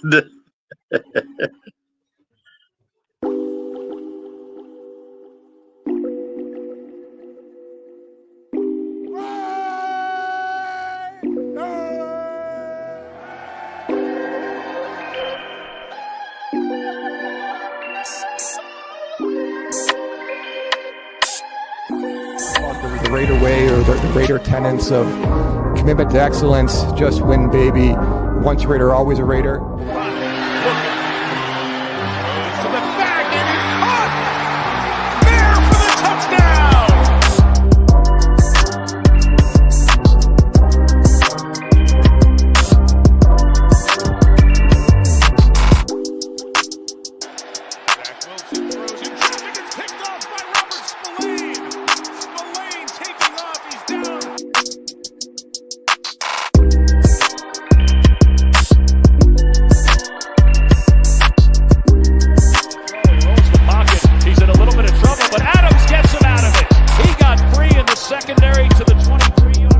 The Raider way, or the Raider tenets of commitment to excellence, just win, baby. Once a Raider, always a Raider. To the back, and it's caught! There for the touchdown! Zach Wilson throws in traffic. It's picked off by Robert Spillane. Spillane taking off. He's down. He's in a little bit of trouble, but Adams gets him out of it. He got free in the secondary to the 23-yard.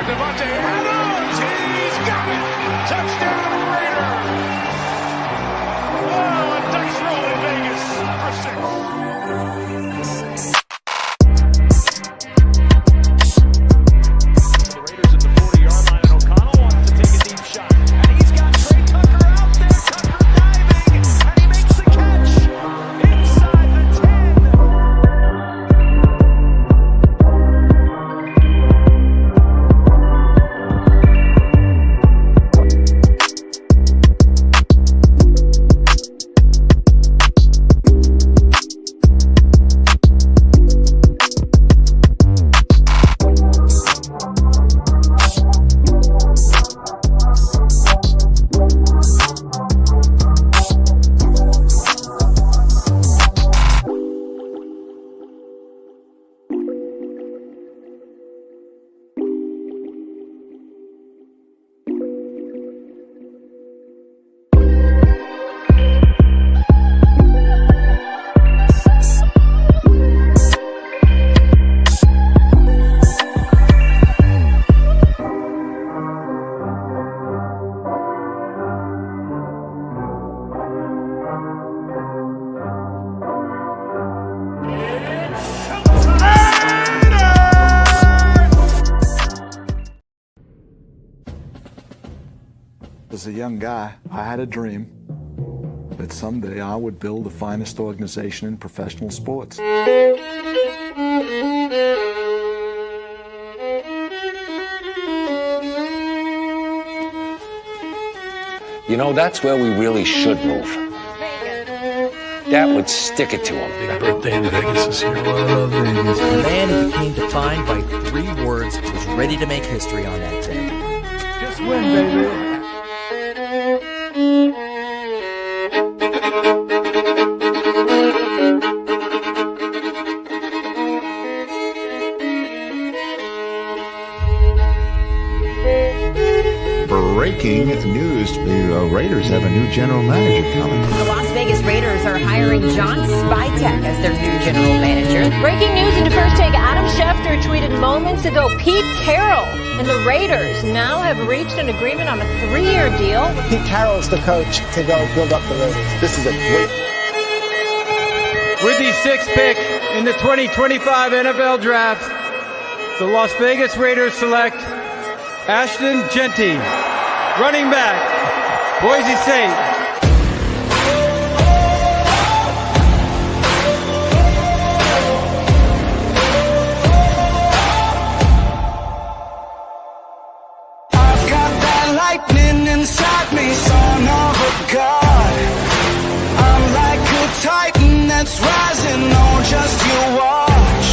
Devontae Adams, he's got it! Touchdown Raiders! Oh, a dice roll in Vegas for 6. The Raiders at the 40-yard line, and O'Connell wants to take a deep shot. And he's got Trey Tucker out there. Tucker diving, and he makes the catch inside the 10. As a young guy, I had a dream that someday I would build the finest organization in professional sports. You know, that's where we really should move. That would stick it to him. Big birthday in Vegas this year. Love Vegas. The man who became defined by 3 words was ready to make history on that day. Just win, baby. Breaking news, the Raiders have a new general manager coming. The Las Vegas Raiders are hiring John Spytek as their new general manager. Breaking news into First Take, Adam Schefter tweeted moments ago, Pete Carroll and the Raiders now have reached an agreement on a 3-year deal. Pete Carroll's the coach to go build up the Raiders. This is a great... With the 6th pick in the 2025 NFL Draft, the Las Vegas Raiders select Ashton Genty, running back, Boise State. I've got that lightning inside me, son of a god. I'm like a titan that's rising, oh, just you watch.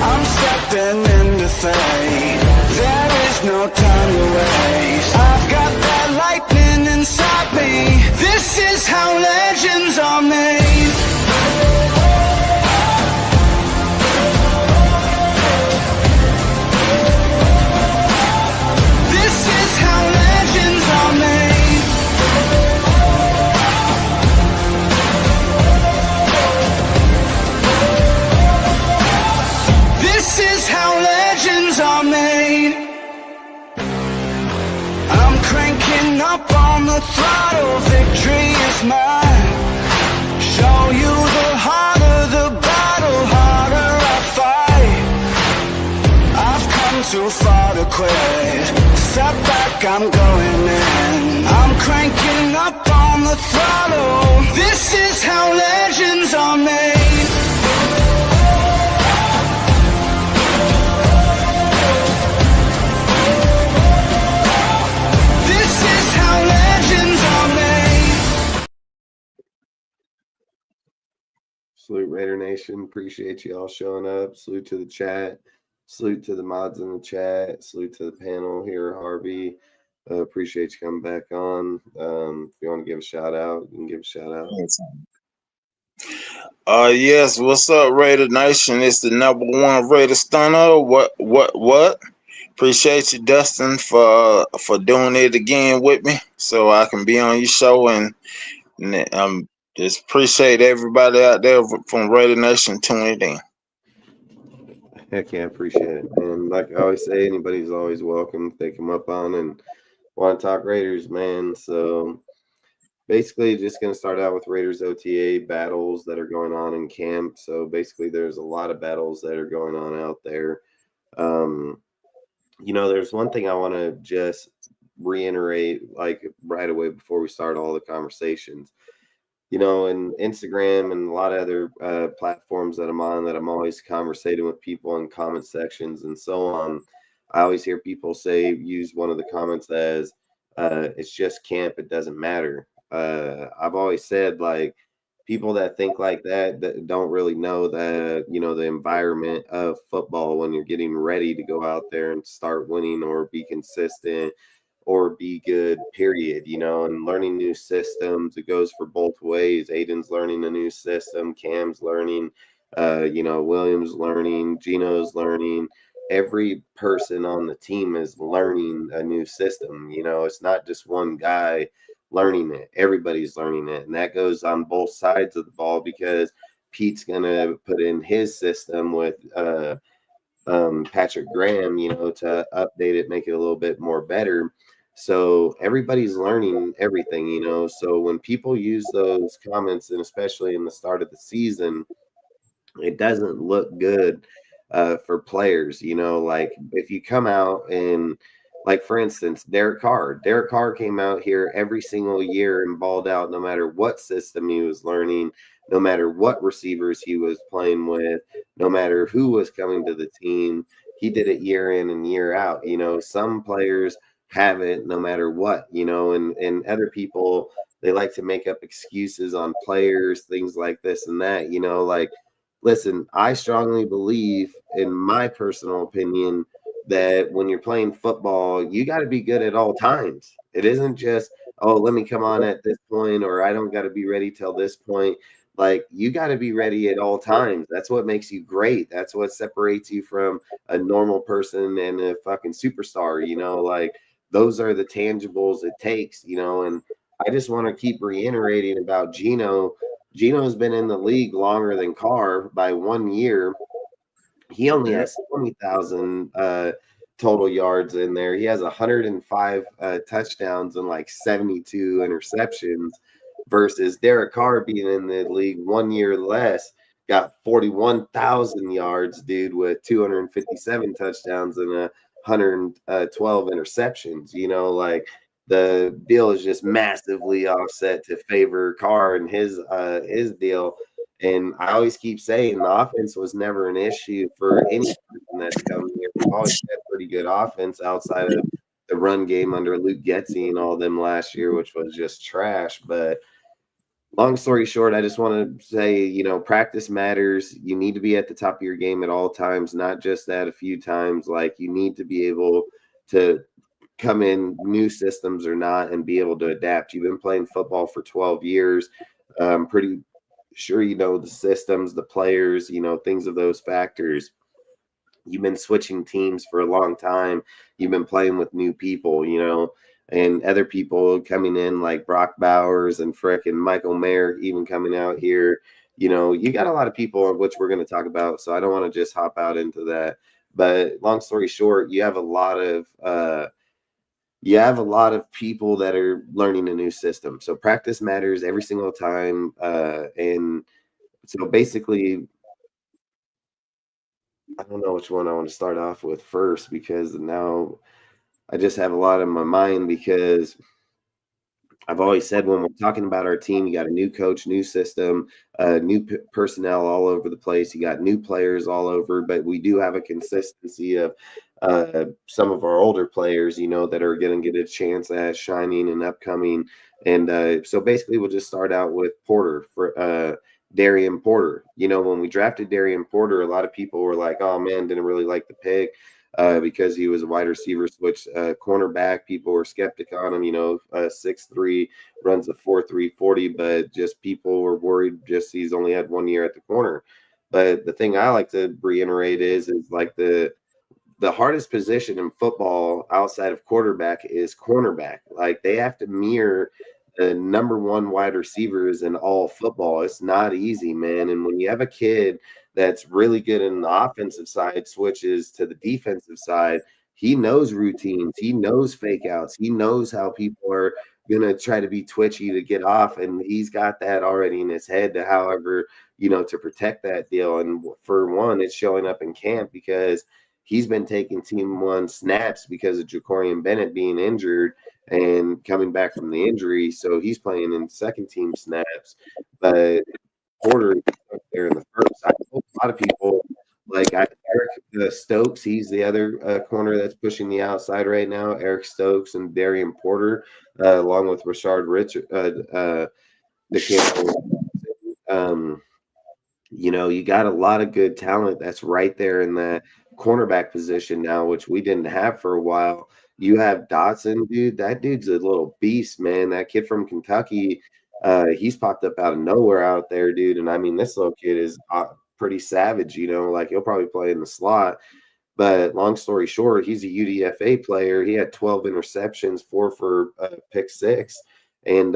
I'm stepping into fate. There is no time to waste. I've got that lightning inside me. This This is how legends are made. This is how legends are made. This is how legends are made. I'm cranking up on the throttle, victory is mine. Show you the harder the battle, harder I fight. I've come too far to quit. Step back, I'm going in. I'm cranking up on the throttle. This is how legends are made. Salute Raider Nation. Appreciate you all showing up. Salute to the chat. Salute to the mods in the chat. Salute to the panel here, Harvey. Appreciate you coming back on. If you want to give a shout out, you can give a shout out. Yes. What's up, Raider Nation? It's the #1 Raider Stunner. What? Appreciate you, Dustin, for doing it again with me, so I can be on your show and just appreciate everybody out there from Raider Nation tuning in. Heck yeah, appreciate it. And like I always say, anybody's always welcome if they come up on and want to talk Raiders, man. So basically just going to start out with Raiders OTA battles that are going on in camp. So basically there's a lot of battles that are going on out there. There's one thing I want to just reiterate like right away before we start all the conversations. And Instagram and a lot of other platforms that I'm on that I'm always conversating with people in comment sections and so on. I always hear people use one of the comments as it's just camp. It doesn't matter. I've always said like people that think like that don't really know the environment of football when you're getting ready to go out there and start winning or be consistent or be good, period, and learning new systems. It goes for both ways. Aiden's learning a new system, Cam's learning, Williams learning, Gino's learning. Every person on the team is learning a new system. It's not just one guy learning it. Everybody's learning it. And that goes on both sides of the ball because Pete's going to put in his system with Patrick Graham, to update it, make it a little bit more better. So everybody's learning everything, so when people use those comments, and especially in the start of the season, it doesn't look good for players, like if you come out and like, for instance, Derek Carr came out here every single year and balled out no matter what system he was learning, no matter what receivers he was playing with, no matter who was coming to the team. He did it year in and year out. Some players have it no matter what, and other people, they like to make up excuses on players, things like this and that, like, listen, I strongly believe, in my personal opinion, that when you're playing football, you got to be good at all times. It isn't just, oh, let me come on at this point, or I don't got to be ready till this point. Like, you got to be ready at all times. That's what makes you great. That's what separates you from a normal person and a fucking superstar, like, those are the tangibles it takes, and I just want to keep reiterating about Gino. Gino's been in the league longer than Carr by 1 year. He only has 20,000 total yards in there. He has 105 touchdowns and like 72 interceptions versus Derek Carr being in the league 1 year less, got 41,000 yards, dude, with 257 touchdowns and 112 interceptions. Like, the deal is just massively offset to favor Carr and his deal. And I always keep saying the offense was never an issue for any person that's come here. We've always had pretty good offense outside of the run game under Luke Getsy and all them last year, which was just trash. But long story short, I just want to say, practice matters. You need to be at the top of your game at all times, not just that a few times. Like, you need to be able to come in new systems or not and be able to adapt. You've been playing football for 12 years. Pretty sure you know the systems, the players, things of those factors. You've been switching teams for a long time. You've been playing with new people, and other people coming in like Brock Bowers and frickin' Michael Mayer even coming out here. You got a lot of people on which we're going to talk about, so I don't want to just hop out into that. But long story short, you have a lot of people that are learning a new system. So practice matters every single time. And so basically, I don't know which one I want to start off with first because now I just have a lot in my mind because I've always said when we're talking about our team, you got a new coach, new system, new personnel all over the place. You got new players all over, but we do have a consistency of some of our older players, that are going to get a chance at shining and upcoming. And so basically, we'll just start out with Porter for Darian Porter. When we drafted Darian Porter, a lot of people were like, "Oh man, didn't really like the pick." Because he was a wide receiver switch cornerback. People were skeptic on him, 6'3", runs a 4.3 40, but just people were worried just he's only had 1 year at the corner. But the thing I like to reiterate is like the hardest position in football outside of quarterback is cornerback. Like they have to mirror the number one wide receivers in all football. It's not easy, man. And when you have a kid that's really good in the offensive side, switches to the defensive side, he knows routines, he knows fake outs, he knows how people are gonna try to be twitchy to get off, and he's got that already in his head to however, to protect that deal. And for one, it's showing up in camp because he's been taking team one snaps because of Jacorian Bennett being injured and coming back from the injury. So he's playing in second team snaps. But Porter up there in the first. I hope a lot of people like Eric Stokes. He's the other corner that's pushing the outside right now. Eric Stokes and Darian Porter, along with Rashard Richard, the kid. You got a lot of good talent that's right there in the cornerback position now, which we didn't have for a while. You have Dotson, dude. That dude's a little beast, man. That kid from Kentucky, he's popped up out of nowhere out there, dude. And I mean, this little kid is pretty savage, like he'll probably play in the slot. But long story short, he's a UDFA player. He had 12 interceptions, 4 for pick 6. And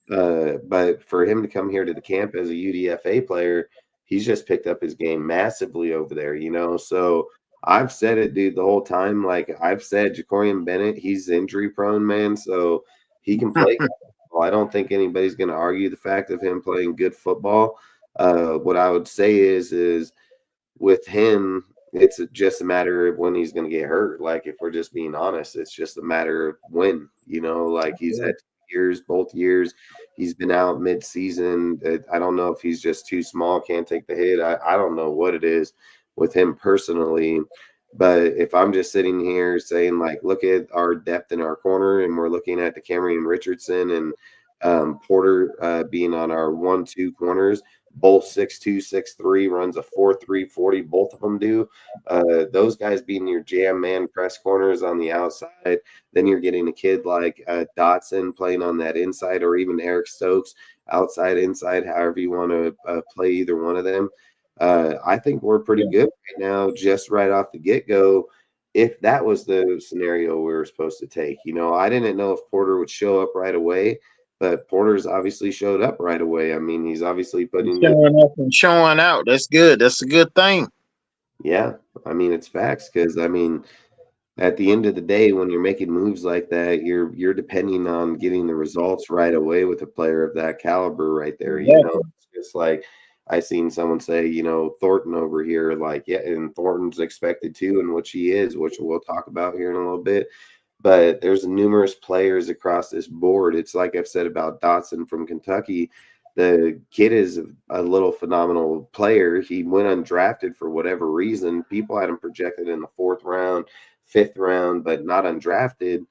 but for him to come here to the camp as a UDFA player, he's just picked up his game massively over there, So I've said it, dude, the whole time. Like I've said, Jacorian Bennett, he's injury prone, man. So he can play. I don't think anybody's going to argue the fact of him playing good football. What I would say is with him, it's just a matter of when he's going to get hurt. Like if we're just being honest, it's just a matter of when, like he's had years, both years. He's been out mid-season. I don't know if he's just too small, can't take the hit. I don't know what it is with him personally. But if I'm just sitting here saying, like, look at our depth in our corner, and we're looking at the Cameron Richardson and Porter being on our 1-2 corners, both 6'2", 6'3", runs a 4.3 40. Both of them do. Those guys being your jam man press corners on the outside. Then you're getting a kid like Dotson playing on that inside, or even Eric Stokes outside, inside, however you want to play either one of them. I think we're pretty good right now, just right off the get-go, if that was the scenario we were supposed to take. I didn't know if Porter would show up right away, but Porter's obviously showed up right away. I mean, he's obviously putting showing up and showing out. That's good. That's a good thing. Yeah, I mean, it's facts because, I mean, at the end of the day, when you're making moves like that, you're depending on getting the results right away with a player of that caliber right there. It's just like I seen someone say, Thornton over here, like, yeah, and Thornton's expected to, and which he is, which we'll talk about here in a little bit. But there's numerous players across this board. It's like I've said about Dotson from Kentucky. The kid is a little phenomenal player. He went undrafted for whatever reason. People had him projected in the 4th round, 5th round, but not undrafted.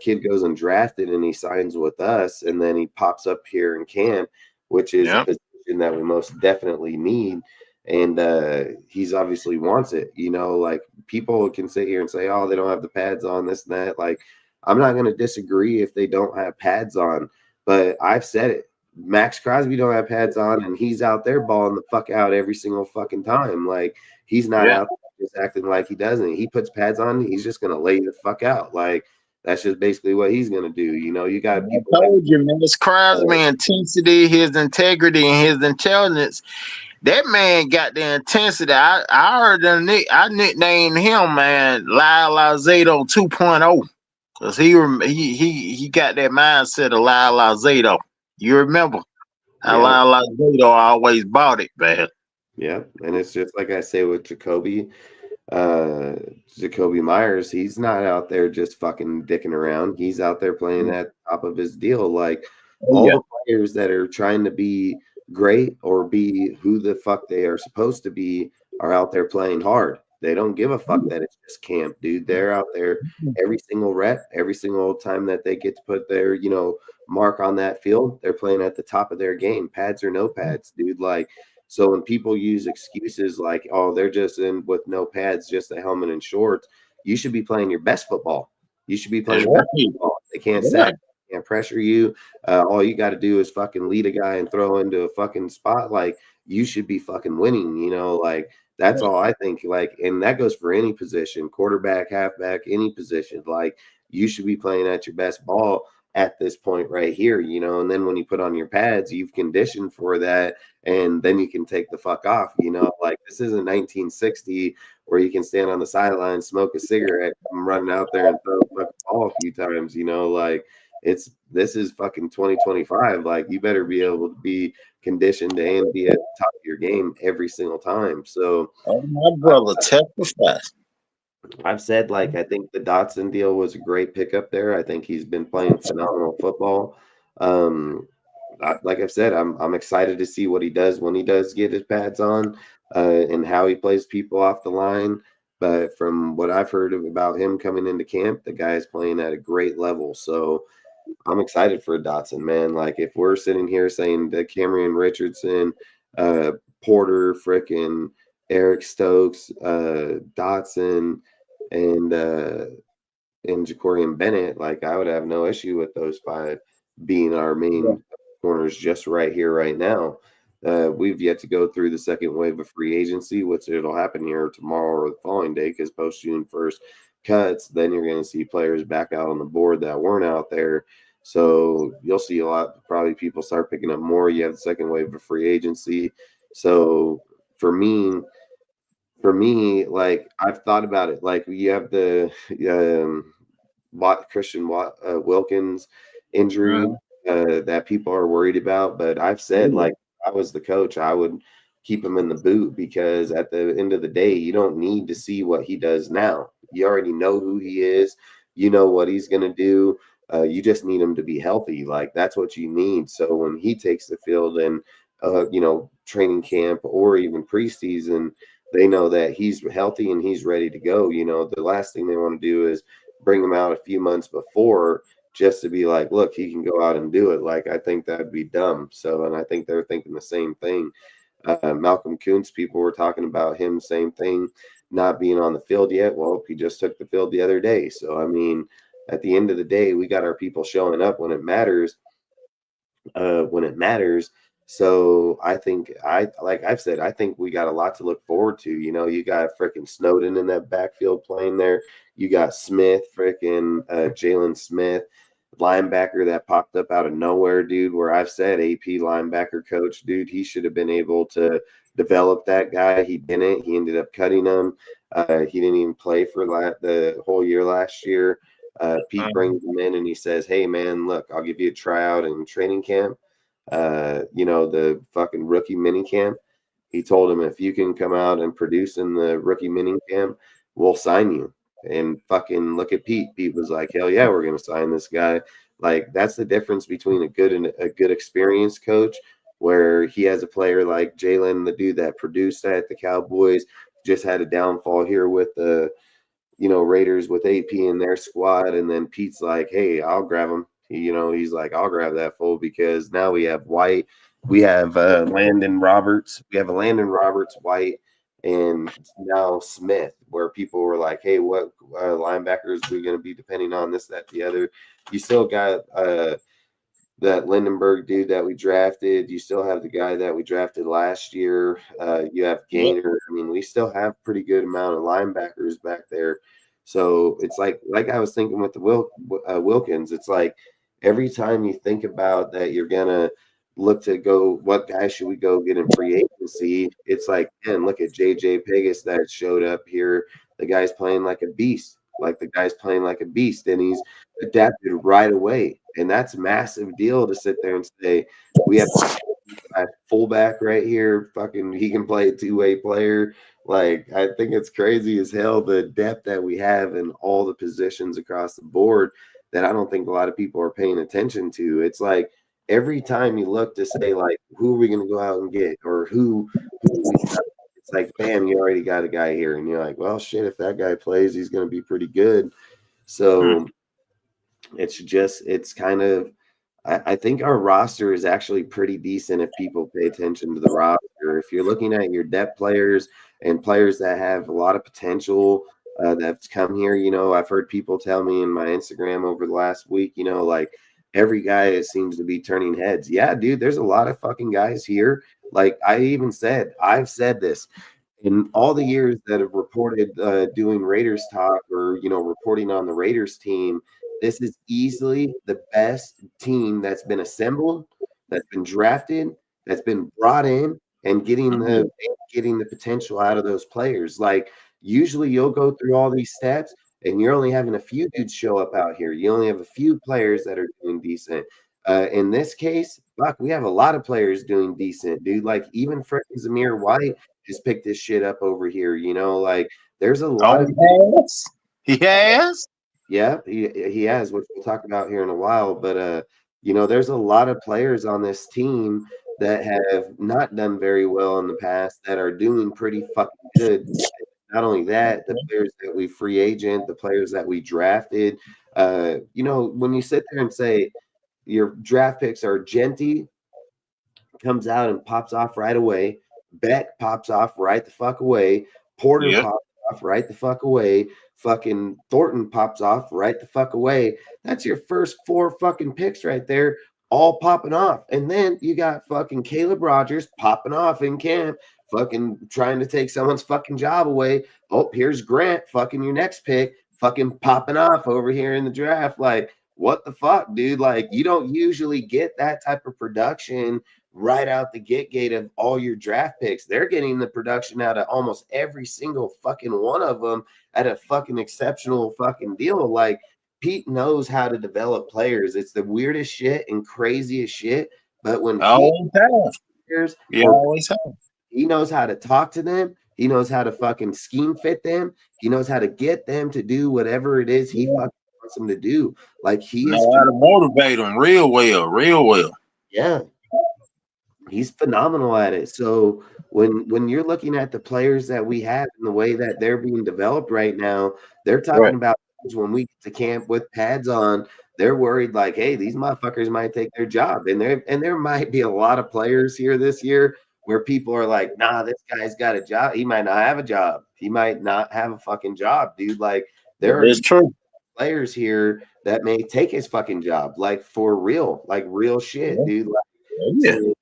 Kid goes undrafted and he signs with us, and then he pops up here in camp, which is a position that we most definitely need. and he's obviously wants it. Like people can sit here and say, "Oh, they don't have the pads on, this and that." Like, I'm not going to disagree if they don't have pads on, but I've said it. Max Crosby don't have pads on, and he's out there balling the fuck out every single fucking time. Like, he's not out there just acting like he doesn't. He puts pads on, he's just gonna lay the fuck out. Like, that's just basically what he's gonna do. You got people. I told you, man, this Crosby intensity, his integrity, and his intelligence. That man got the intensity. I heard I nicknamed him, man, Lyle Alzado 2.0. Because he got that mindset of Lyle Alzado. You remember how Lyle Alzado always bought it, man. Yeah, and it's just like I say with Jacoby Myers, he's not out there just fucking dicking around. He's out there playing at the top of his deal. Like, all the players that are trying to be great or be who the fuck they are supposed to be are out there playing hard. They don't give a fuck that it's just camp, dude. They're out there every single rep, every single time that they get to put their, mark on that field. They're playing at the top of their game, pads or no pads, dude. Like, so when people use excuses like, "Oh, they're just in with no pads, just a helmet and shorts," you should be playing your best football. You should be playing your best football. They can't sack, can't pressure you. All you got to do is fucking lead a guy and throw into a fucking spot. Like, you should be fucking winning. Like, that's all I think. Like, and that goes for any position, quarterback, halfback, any position. Like, you should be playing at your best ball at this point right here, and then when you put on your pads, you've conditioned for that, and then you can take the fuck off. Like, this isn't 1960 where you can stand on the sideline, smoke a cigarette, come running out there and throw a fucking ball a few times. Like, this is fucking 2025. Like, you better be able to be conditioned and be at the top of your game every single time. So, my brother, testifies. I've said, like, I think the Dotson deal was a great pickup there. I think he's been playing phenomenal football. Like I've said, I'm excited to see what he does when he does get his pads on, and how he plays people off the line. But from what I've heard about him coming into camp, the guy is playing at a great level. So I'm excited for Dotson, man. Like, if we're sitting here saying that Cameron Richardson, Porter, frickin' Eric Stokes, Dotson, and Jacorian Bennett, like, I would have no issue with those 5 being our main corners just right here, right now. We've yet to go through the second wave of free agency, which it'll happen here tomorrow or the following day, because post June 1st cuts, then you're going to see players back out on the board that weren't out there. So you'll see a lot, probably people start picking up more. You have the second wave of free agency. So for me, like, I've thought about it. Like, you have the Christian Wilkins injury that people are worried about, but I've said, like, if I was the coach, I would keep him in the boot, because at the end of the day, you don't need to see what he does now. You already know who he is. You know what he's going to do. You just need him to be healthy. Like, that's what you need. So when he takes the field and, training camp or even preseason, they know that he's healthy and he's ready to go. The last thing they want to do is bring him out a few months before just to be like, look, he can go out and do it. Like, I think that'd be dumb. So, and I think they're thinking the same thing. Malcolm Kuntz, people were talking about him, same thing, not being on the field yet. Well, he just took the field the other day. So, I mean, at the end of the day, we got our people showing up when it matters. So I think, like I've said, I think we got a lot to look forward to. You got freaking Snowden in that backfield playing there. You got Smith, freaking Jalen Smith, linebacker that popped up out of nowhere, dude, where I've said AP linebacker coach, dude, he should have been able to develop that guy. He didn't. He ended up cutting him. He didn't even play for the whole year last year. Pete brings him in and he says, "Hey, man, look, I'll give you a tryout in training camp. The fucking rookie mini camp." He told him, "If you can come out and produce in the rookie mini camp, we'll sign you." And fucking look at Pete. Pete was like, "Hell yeah, we're gonna sign this guy." Like, that's the difference between a good experienced coach, where he has a player like Jalen, the dude that produced at the Cowboys, just had a downfall here with the Raiders with AP in their squad, and then Pete's like, "Hey, I'll grab him." He's like, "I'll grab that fool, because now we have White We have Landon Roberts. We have a Landon Roberts, White, and now Smith, where people were like, hey, what linebackers are we going to be depending on, this, that, the other. You still got that Lindenberg dude that we drafted. You still have the guy that we drafted last year. You have Gainer. I mean, we still have pretty good amount of linebackers back there. So it's like I was thinking with the Wilkins, it's like every time you think about that you're going to look to go, what guy should we go get in free agency? It's like, man, look at JJ Pegas that showed up here. The guy's playing like a beast. And he's adapted right away. And that's a massive deal to sit there and say, we have a fullback right here. Fucking, he can play a two-way player. Like, I think it's crazy as hell the depth that we have in all the positions across the board that I don't think a lot of people are paying attention to. It's like every time you look to say, like, who are we going to go out and get, or who it's like, bam, you already got a guy here. And you're like, well, shit, if that guy plays, he's going to be pretty good. So it's kind of, I think our roster is actually pretty decent if people pay attention to the roster. If you're looking at your depth players and players that have a lot of potential that's come here, I've heard people tell me in my Instagram over the last week, like every guy seems to be turning heads. Yeah, dude, there's a lot of fucking guys here. Like I've said this in all the years that have reported doing Raiders talk or, reporting on the Raiders team. This is easily the best team that's been assembled, that's been drafted, that's been brought in, and getting the potential out of those players. Like usually you'll go through all these steps and you're only having a few dudes show up out here. You only have a few players that are doing decent. In this case, fuck, we have a lot of players doing decent, dude. Like even freaking Zamir White has picked this shit up over here. Like there's a lot of he has. Yeah, he has, which we'll talk about here in a while. But there's a lot of players on this team that have not done very well in the past that are doing pretty fucking good. Not only that, the players that we free agent, the players that we drafted. When you sit there and say your draft picks are Genty, comes out and pops off right away. Beck pops off right the fuck away. Porter pops off right the fuck away. Fucking Thornton pops off right the fuck away. That's your first 4 fucking picks right there, all popping off. And then you got fucking Caleb Rogers popping off in camp, fucking trying to take someone's fucking job away. Oh, here's Grant, fucking your next pick, fucking popping off over here in the draft. Like, what the fuck, dude? Like, you don't usually get that type of production right out the gate of all your draft picks. They're getting the production out of almost every single fucking one of them at a fucking exceptional fucking deal. Like Pete knows how to develop players. It's the weirdest shit and craziest shit. But when he knows how to talk to them, he knows how to fucking scheme fit them, he knows how to get them to do whatever it is he fucking wants them to do. Like he is how to motivate them real well. Yeah. He's phenomenal at it. So when you're looking at the players that we have and the way that they're being developed right now, they're talking about when we get to camp with pads on, they're worried like, hey, these motherfuckers might take their job. And there might be a lot of players here this year where people are like, nah, this guy's got a job. He might not have a job. He might not have a fucking job, dude. Like there are players here that may take his fucking job, like for real, like real shit, dude. Like, so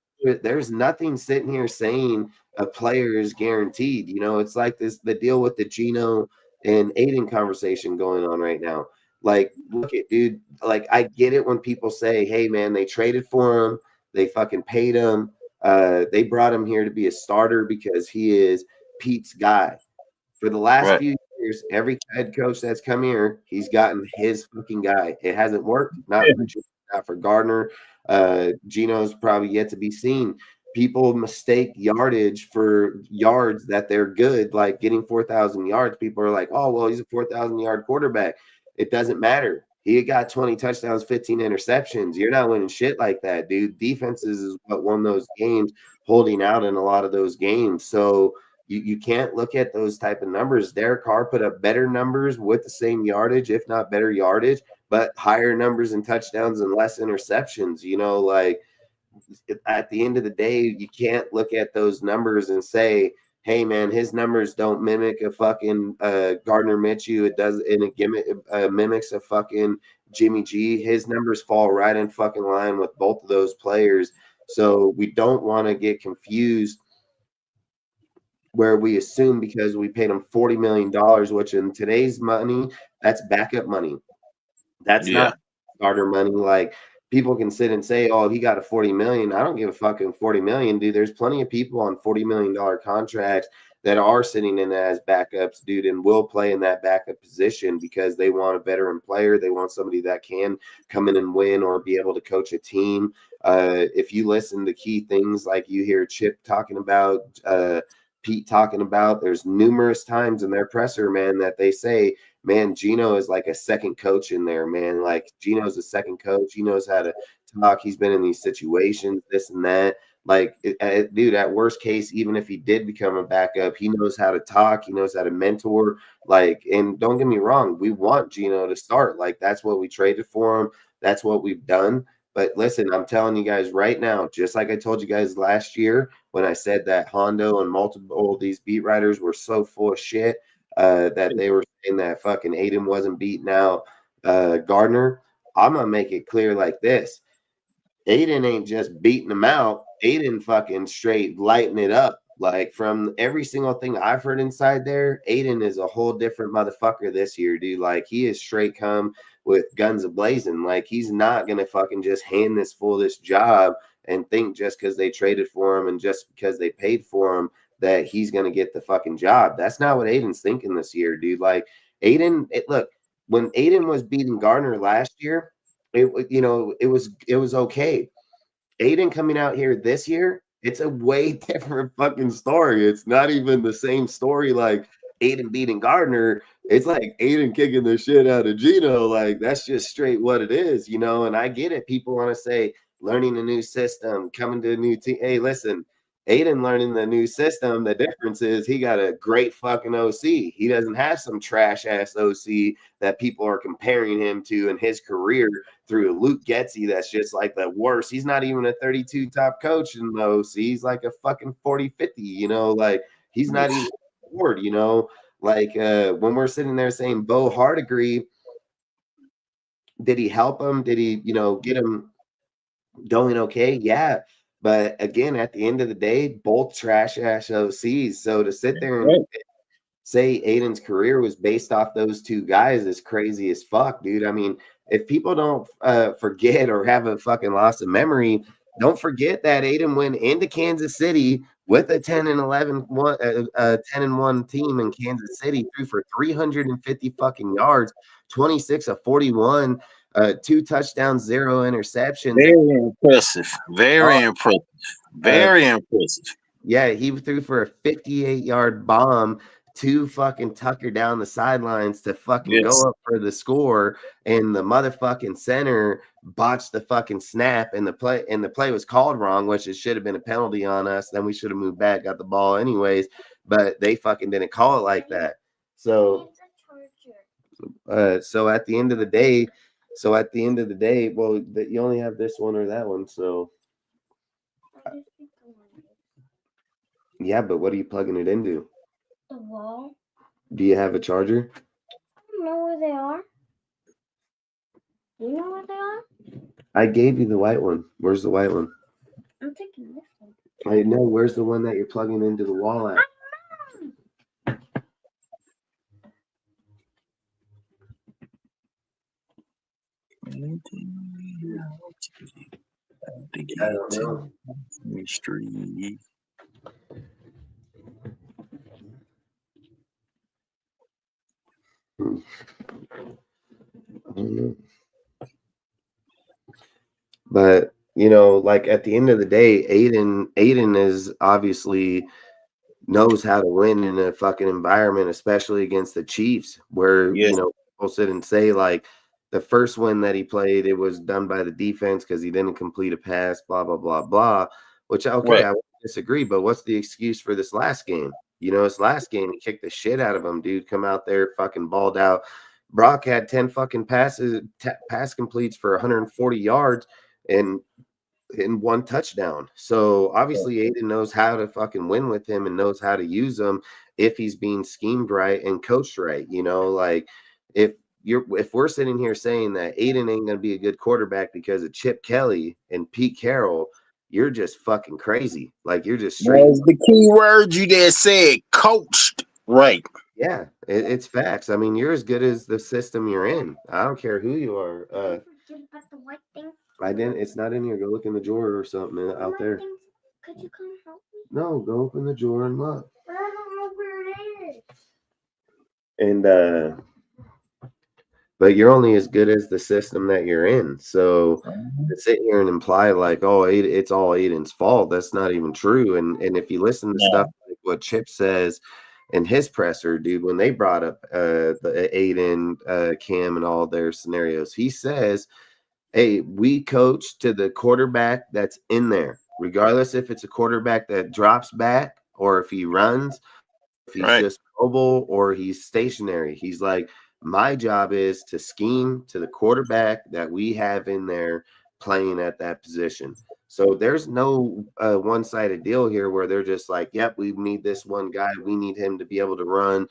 there's nothing sitting here saying a player is guaranteed. It's like the deal with the Gino and Aiden conversation going on right now. Like, look at dude, like I get it when people say, hey man, they traded for him, they fucking paid him, they brought him here to be a starter because he is Pete's guy. For the last few years, every head coach that's come here, he's gotten his fucking guy. It hasn't worked, not for Gardner. Gino's probably yet to be seen. People mistake yardage for yards that they're good, like getting 4,000 yards. People are like, oh, well, he's a 4,000-yard quarterback. It doesn't matter. He got 20 touchdowns, 15 interceptions. You're not winning shit like that, dude. Defenses is what won those games, holding out in a lot of those games. So you can't look at those type of numbers. Derek Carr put up better numbers with the same yardage, if not better yardage, but higher numbers and touchdowns and less interceptions. Like at the end of the day, you can't look at those numbers and say, hey man, his numbers don't mimic a fucking Gardner Minshew. It does, and it mimics a fucking Jimmy G. His numbers fall right in fucking line with both of those players. So we don't want to get confused where we assume because we paid him $40 million, which in today's money, that's backup money. That's not starter money. Like, people can sit and say, oh, he got a 40 million. I don't give a fucking 40 million, dude. There's plenty of people on $40 million contracts that are sitting in as backups, dude, and will play in that backup position because they want a veteran player. They want somebody that can come in and win or be able to coach a team. If you listen to key things like you hear Chip talking about, Pete talking about, there's numerous times in their presser, man, that they say, man, Gino is like a second coach in there, man. Like, Gino's a second coach. He knows how to talk. He's been in these situations, this and that. Like, dude, at worst case, even if he did become a backup, he knows how to talk. He knows how to mentor. Like, and don't get me wrong, we want Gino to start. Like, that's what we traded for him. That's what we've done. But listen, I'm telling you guys right now, just like I told you guys last year when I said that Hondo and multiple of these beat writers were so full of shit, that they were saying that fucking Aiden wasn't beating out Gardner. I'm gonna make it clear like this: Aiden ain't just beating him out. Aiden fucking straight lighting it up. Like, from every single thing I've heard inside there, Aiden is a whole different motherfucker this year, dude. Like, he is straight come with guns a-blazing. Like, he's not gonna fucking just hand this fool this job and think just because they traded for him and just because they paid for him that he's gonna get the fucking job. That's not what Aiden's thinking this year, dude. Like, look, when Aiden was beating Gardner last year, it was okay. Aiden coming out here this year, it's a way different fucking story. It's not even the same story like Aiden beating Gardner. It's like Aiden kicking the shit out of Gino. Like, that's just straight what it is, and I get it. People want to say learning a new system, coming to a new team. Hey, listen, Aiden learning the new system, the difference is he got a great fucking OC. He doesn't have some trash ass OC that people are comparing him to in his career through Luke Getsy. That's just like the worst. He's not even a 32 top coach in the OC. He's like a fucking 40, 50, like he's not even bored, like when we're sitting there saying Bo Hardegree, did he help him? Did he, get him going okay? Yeah. But again, at the end of the day, both trash ass OCs. So to sit there and say Aiden's career was based off those two guys is crazy as fuck, dude. I mean, if people don't forget or have a fucking loss of memory, don't forget that Aiden went into Kansas City with a 10-1 team in Kansas City, threw for 350 fucking yards, 26 of 41, 2 touchdowns, 0 interceptions. Very impressive. Very impressive. Very impressive. Yeah, he threw for a 58-yard bomb to fucking Tucker down the sidelines to fucking go up for the score, and the motherfucking center botched the fucking snap, and the play was called wrong, which it should have been a penalty on us. Then we should have moved back, got the ball anyways, but they fucking didn't call it like that. So so at the end of the day, well, you only have this one or that one, so yeah, but what are you plugging it into? The wall. Do you have a charger? I don't know where they are. You know where they are? I gave you the white one. Where's the white one? I'm taking this one. I know. Where's the one that you're plugging into the wall at? I don't know. Mystery. I don't know. But like at the end of the day, Aiden is obviously knows how to win in a fucking environment, especially against the Chiefs, where people sit and say like the first win that he played, it was done by the defense because he didn't complete a pass, blah blah blah blah. Which I would disagree, but what's the excuse for this last game? This last game, he kicked the shit out of him, dude. Come out there, fucking balled out. Brock had 10 fucking pass completes for 140 yards, and in one touchdown. So obviously Aiden knows how to fucking win with him and knows how to use him if he's being schemed right and coached right. Like if if we're sitting here saying that Aiden ain't gonna be a good quarterback because of Chip Kelly and Pete Carroll, you're just fucking crazy. Like you're just straight. That's the key word you just said, coached right. Yeah, it's facts. I mean, you're as good as the system you're in. I don't care who you are. I didn't. It's not in here. Go look in the drawer or something out there. Could you come help me? No, go open the drawer and look. I don't know where it is. And but you're only as good as the system that you're in. So to sit here and imply like, oh, it's all Aiden's fault, that's not even true. And if you listen to stuff like what Chip says in his presser, dude, when they brought up the Aiden, Cam, and all their scenarios, he says, hey, we coach to the quarterback that's in there, regardless if it's a quarterback that drops back or if he runs, if he's just mobile or he's stationary. He's like, my job is to scheme to the quarterback that we have in there playing at that position. So there's no one-sided deal here where they're just like, yep, we need this one guy. We need him to be able to run.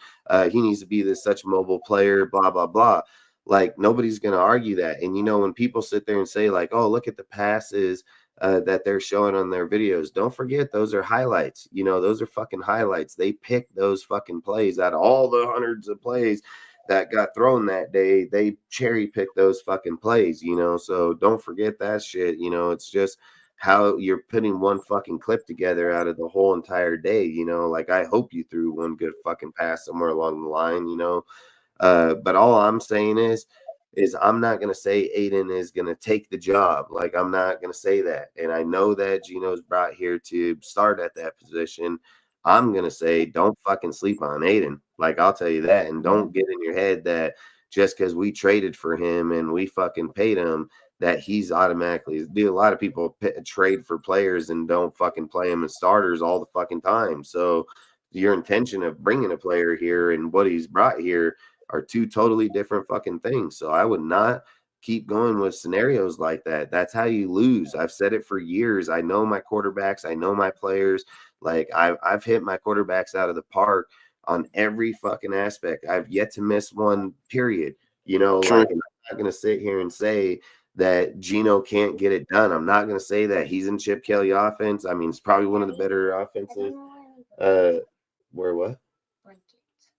He needs to be this such mobile player, blah, blah, blah. Like nobody's going to argue that. And, when people sit there and say like, oh, look at the passes that they're showing on their videos. Don't forget, those are highlights. Those are fucking highlights. They picked those fucking plays out of all the hundreds of plays that got thrown that day. They cherry picked those fucking plays, so don't forget that shit. It's just how you're putting one fucking clip together out of the whole entire day. Like I hope you threw one good fucking pass somewhere along the line, but all I'm saying is I'm not going to say Aiden is going to take the job. Like, I'm not going to say that. And I know that Gino's brought here to start at that position. I'm going to say, don't fucking sleep on Aiden. Like, I'll tell you that. And don't get in your head that just because we traded for him and we fucking paid him, that he's automatically, a lot of people trade for players and don't fucking play them as starters all the fucking time. So your intention of bringing a player here and what he's brought here are two totally different fucking things. So I would not keep going with scenarios like that. That's how you lose. I've said it for years. I know my quarterbacks. I know my players. Like I've hit my quarterbacks out of the park on every fucking aspect. I've yet to miss one, period. Like I'm not going to sit here and say that Gino can't get it done. I'm not going to say that he's in Chip Kelly offense. I mean, it's probably one of the better offenses. Where what?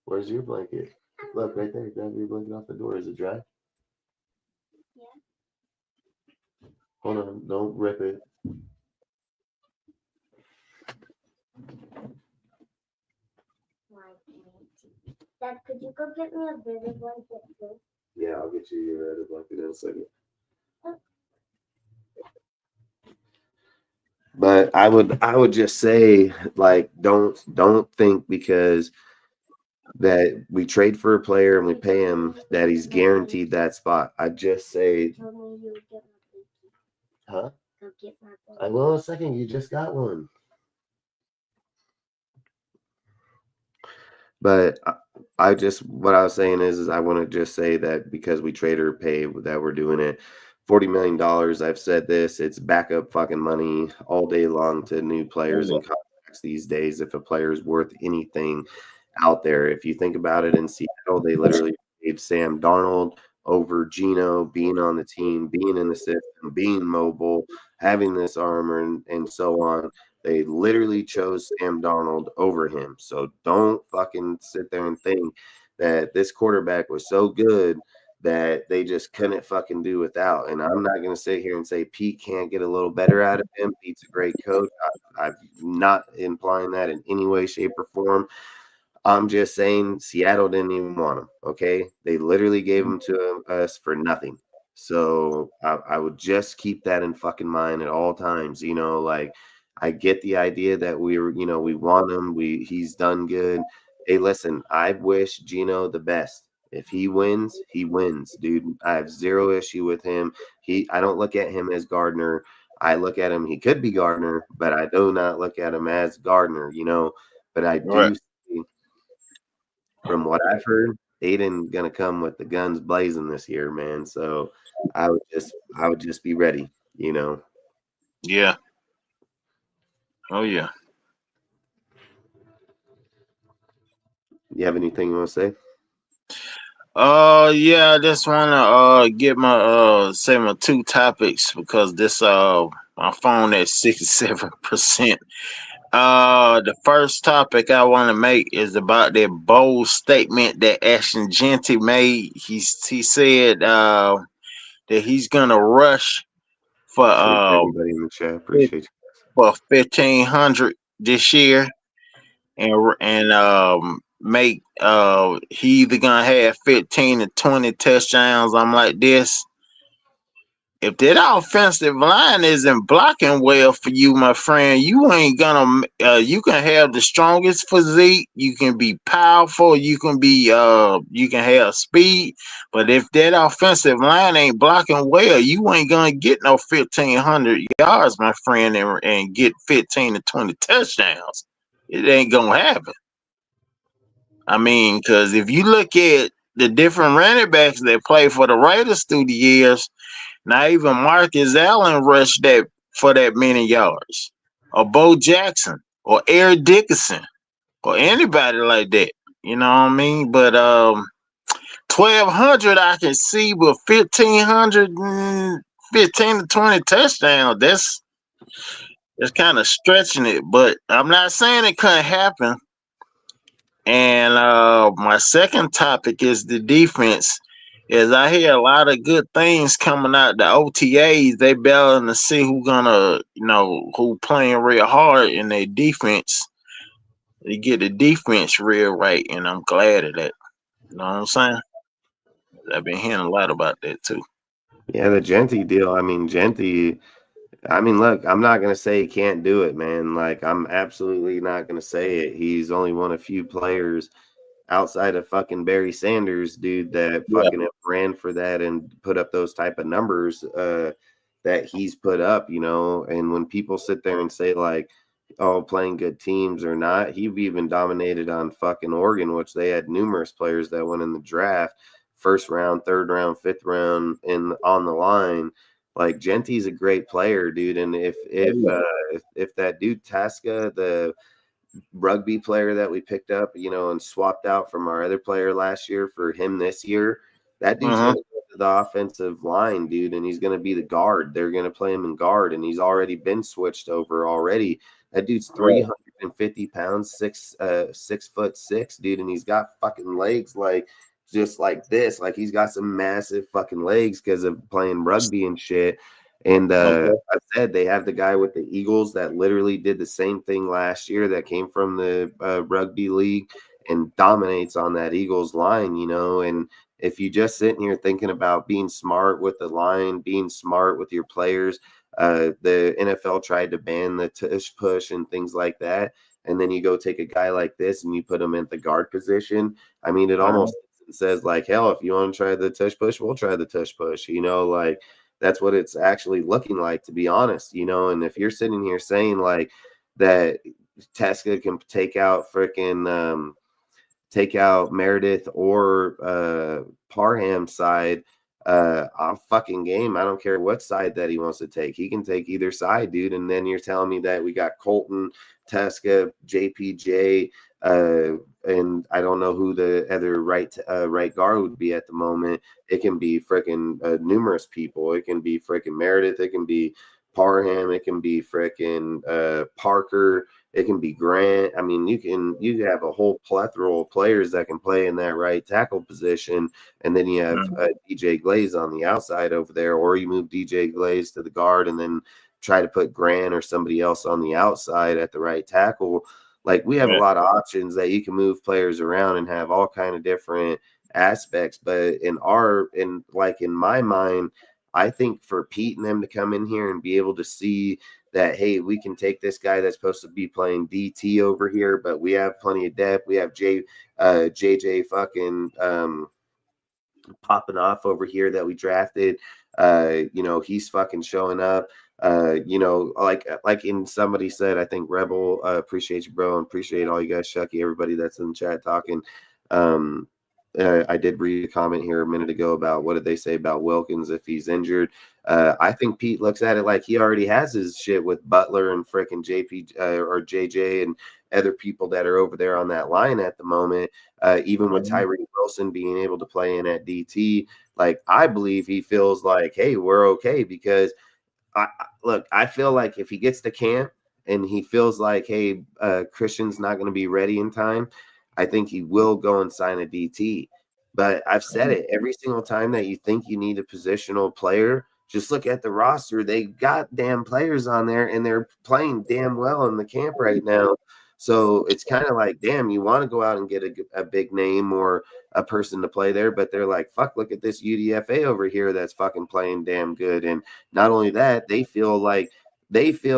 Where's your blanket? Look, right there. Grab your blanket off the door. Is it dry? Yeah. Hold on. Don't rip it. Dad, could you go get me a bigger blanket too? Yeah, I'll get you your other blanket in a second. But I would just say, like, don't think because that we trade for a player and we pay him that he's guaranteed that spot. I just say, huh? I will in a second. You just got one. But what I was saying is I want to just say that because we trade or pay that we're doing it. $40 million. I've said this. It's backup fucking money all day long to new players and contracts these days. If a player is worth anything out there, if you think about it, in Seattle, they literally paid Sam Darnold over Gino being on the team, being in the system, being mobile, having this armor, and so on. They literally chose Sam Darnold over him. So don't fucking sit there and think that this quarterback was so good that they just couldn't fucking do without. And I'm not going to sit here and say Pete can't get a little better out of him. Pete's a great coach. I'm not implying that in any way, shape, or form. I'm just saying Seattle didn't even want him. Okay. They literally gave him to us for nothing. So I would just keep that in fucking mind at all times. Like I get the idea that we want him. He's done good. Hey, listen, I wish Gino the best. If he wins, dude. I have zero issue with him. I don't look at him as Gardner. I look at him, he could be Gardner, but I do not look at him as Gardner, But I do see, from what I've heard, Aiden gonna come with the guns blazing this year, man. So I would just be ready, Yeah. Oh yeah. You have anything you want to say? Yeah, I just wanna get my say my two topics because this my phone at 67%. The first topic I want to make is about that bold statement that Ashton Genty made. He said that he's gonna rush for Appreciate everybody in the chat. Appreciate you. for 1,500 this year, and make he either gonna have 15 to 20 touchdowns. I'm like this. If that offensive line isn't blocking well for you, my friend, you ain't gonna. You can have the strongest physique, you can be powerful, you can have speed, but if that offensive line ain't blocking well, you ain't gonna get no 1,500 yards, my friend, and get 15 to 20 touchdowns. It ain't gonna happen. I mean, because if you look at the different running backs that play for the Raiders through the years. Not even Marcus Allen rushed that for that many yards, or Bo Jackson, or Eric Dickerson, or anybody like that. You know what I mean? But 1,200 I can see, but 1,500, 15 to 20 touchdowns. That's kind of stretching it. But I'm not saying it couldn't happen. And my second topic is the defense. Is I hear a lot of good things coming out the OTAs. They battling to see who playing real hard in their defense. They get the defense real right, and I'm glad of that. You know what I'm saying? I've been hearing a lot about that too. Yeah, the Genty deal. I mean, Genty. I mean, look, I'm not gonna say he can't do it, man. Like, I'm absolutely not gonna say it. He's only one of few players outside of fucking Barry Sanders, dude, that Yeah. fucking ran for that and put up those type of numbers that he's put up, you know. And when people sit there and say like, oh, playing good teams or not, he even dominated on fucking Oregon, which they had numerous players that went in the draft, first round, third round, fifth round, and on the line. Like, Genty's a great player, dude. And if that dude Tasca, the rugby player that we picked up, you know, and swapped out from our other player last year for him this year, that dude's going to go to the offensive line, dude, and he's going to be the guard. They're going to play him in guard, and he's already been switched over already. That dude's 350 pounds, 6'6", dude, and he's got fucking legs like just like this. Like, he's got some massive fucking legs because of playing rugby and shit. And I said they have the guy with the Eagles that literally did the same thing last year that came from the rugby league and dominates on that Eagles line, you know. And if you just sitting here thinking about being smart with the line, being smart with your players, the NFL tried to ban the tush push and things like that. And then you go take a guy like this and you put him in the guard position. I mean, it almost says like, hell, if you want to try the tush push, we'll try the tush push, you know, like. That's what it's actually looking like, to be honest, you know. And if you're sitting here saying like that Tasca can take out Meredith or Parham's side off fucking game, I don't care what side that he wants to take. He can take either side, dude. And then you're telling me that we got Colton, Tasca, JPJ, and I don't know who the other right guard would be at the moment. It can be freaking numerous people. It can be freaking Meredith. It can be Parham. It can be freaking Parker. It can be Grant. I mean, you have a whole plethora of players that can play in that right tackle position, and then you have DJ Glaze on the outside over there, or you move DJ Glaze to the guard and then try to put Grant or somebody else on the outside at the right tackle. Like, we have a lot of options that you can move players around and have all kind of different aspects. But in my mind, I think for Pete and them to come in here and be able to see that, hey, we can take this guy that's supposed to be playing DT over here, but we have plenty of depth. We have JJ fucking popping off over here that we drafted. You know, he's fucking showing up. You know, like in somebody said, I think Rebel, appreciate you, bro, and appreciate all you guys, Shucky, everybody that's in the chat talking. I did read a comment here a minute ago about what did they say about Wilkins if he's injured. I think Pete looks at it like he already has his shit with Butler and frickin' JP or JJ and other people that are over there on that line at the moment. Even with Tyree Wilson being able to play in at DT, like I believe he feels like, hey, we're okay because look, I feel like if he gets to camp and he feels like, hey, Christian's not going to be ready in time, I think he will go and sign a DT. But I've said it every single time that you think you need a positional player, just look at the roster. They got damn players on there and they're playing damn well in the camp right now. So it's kind of like, damn, you want to go out and get a big name or a person to play there, but they're like, fuck, look at this UDFA over here that's fucking playing damn good. And not only that, they feel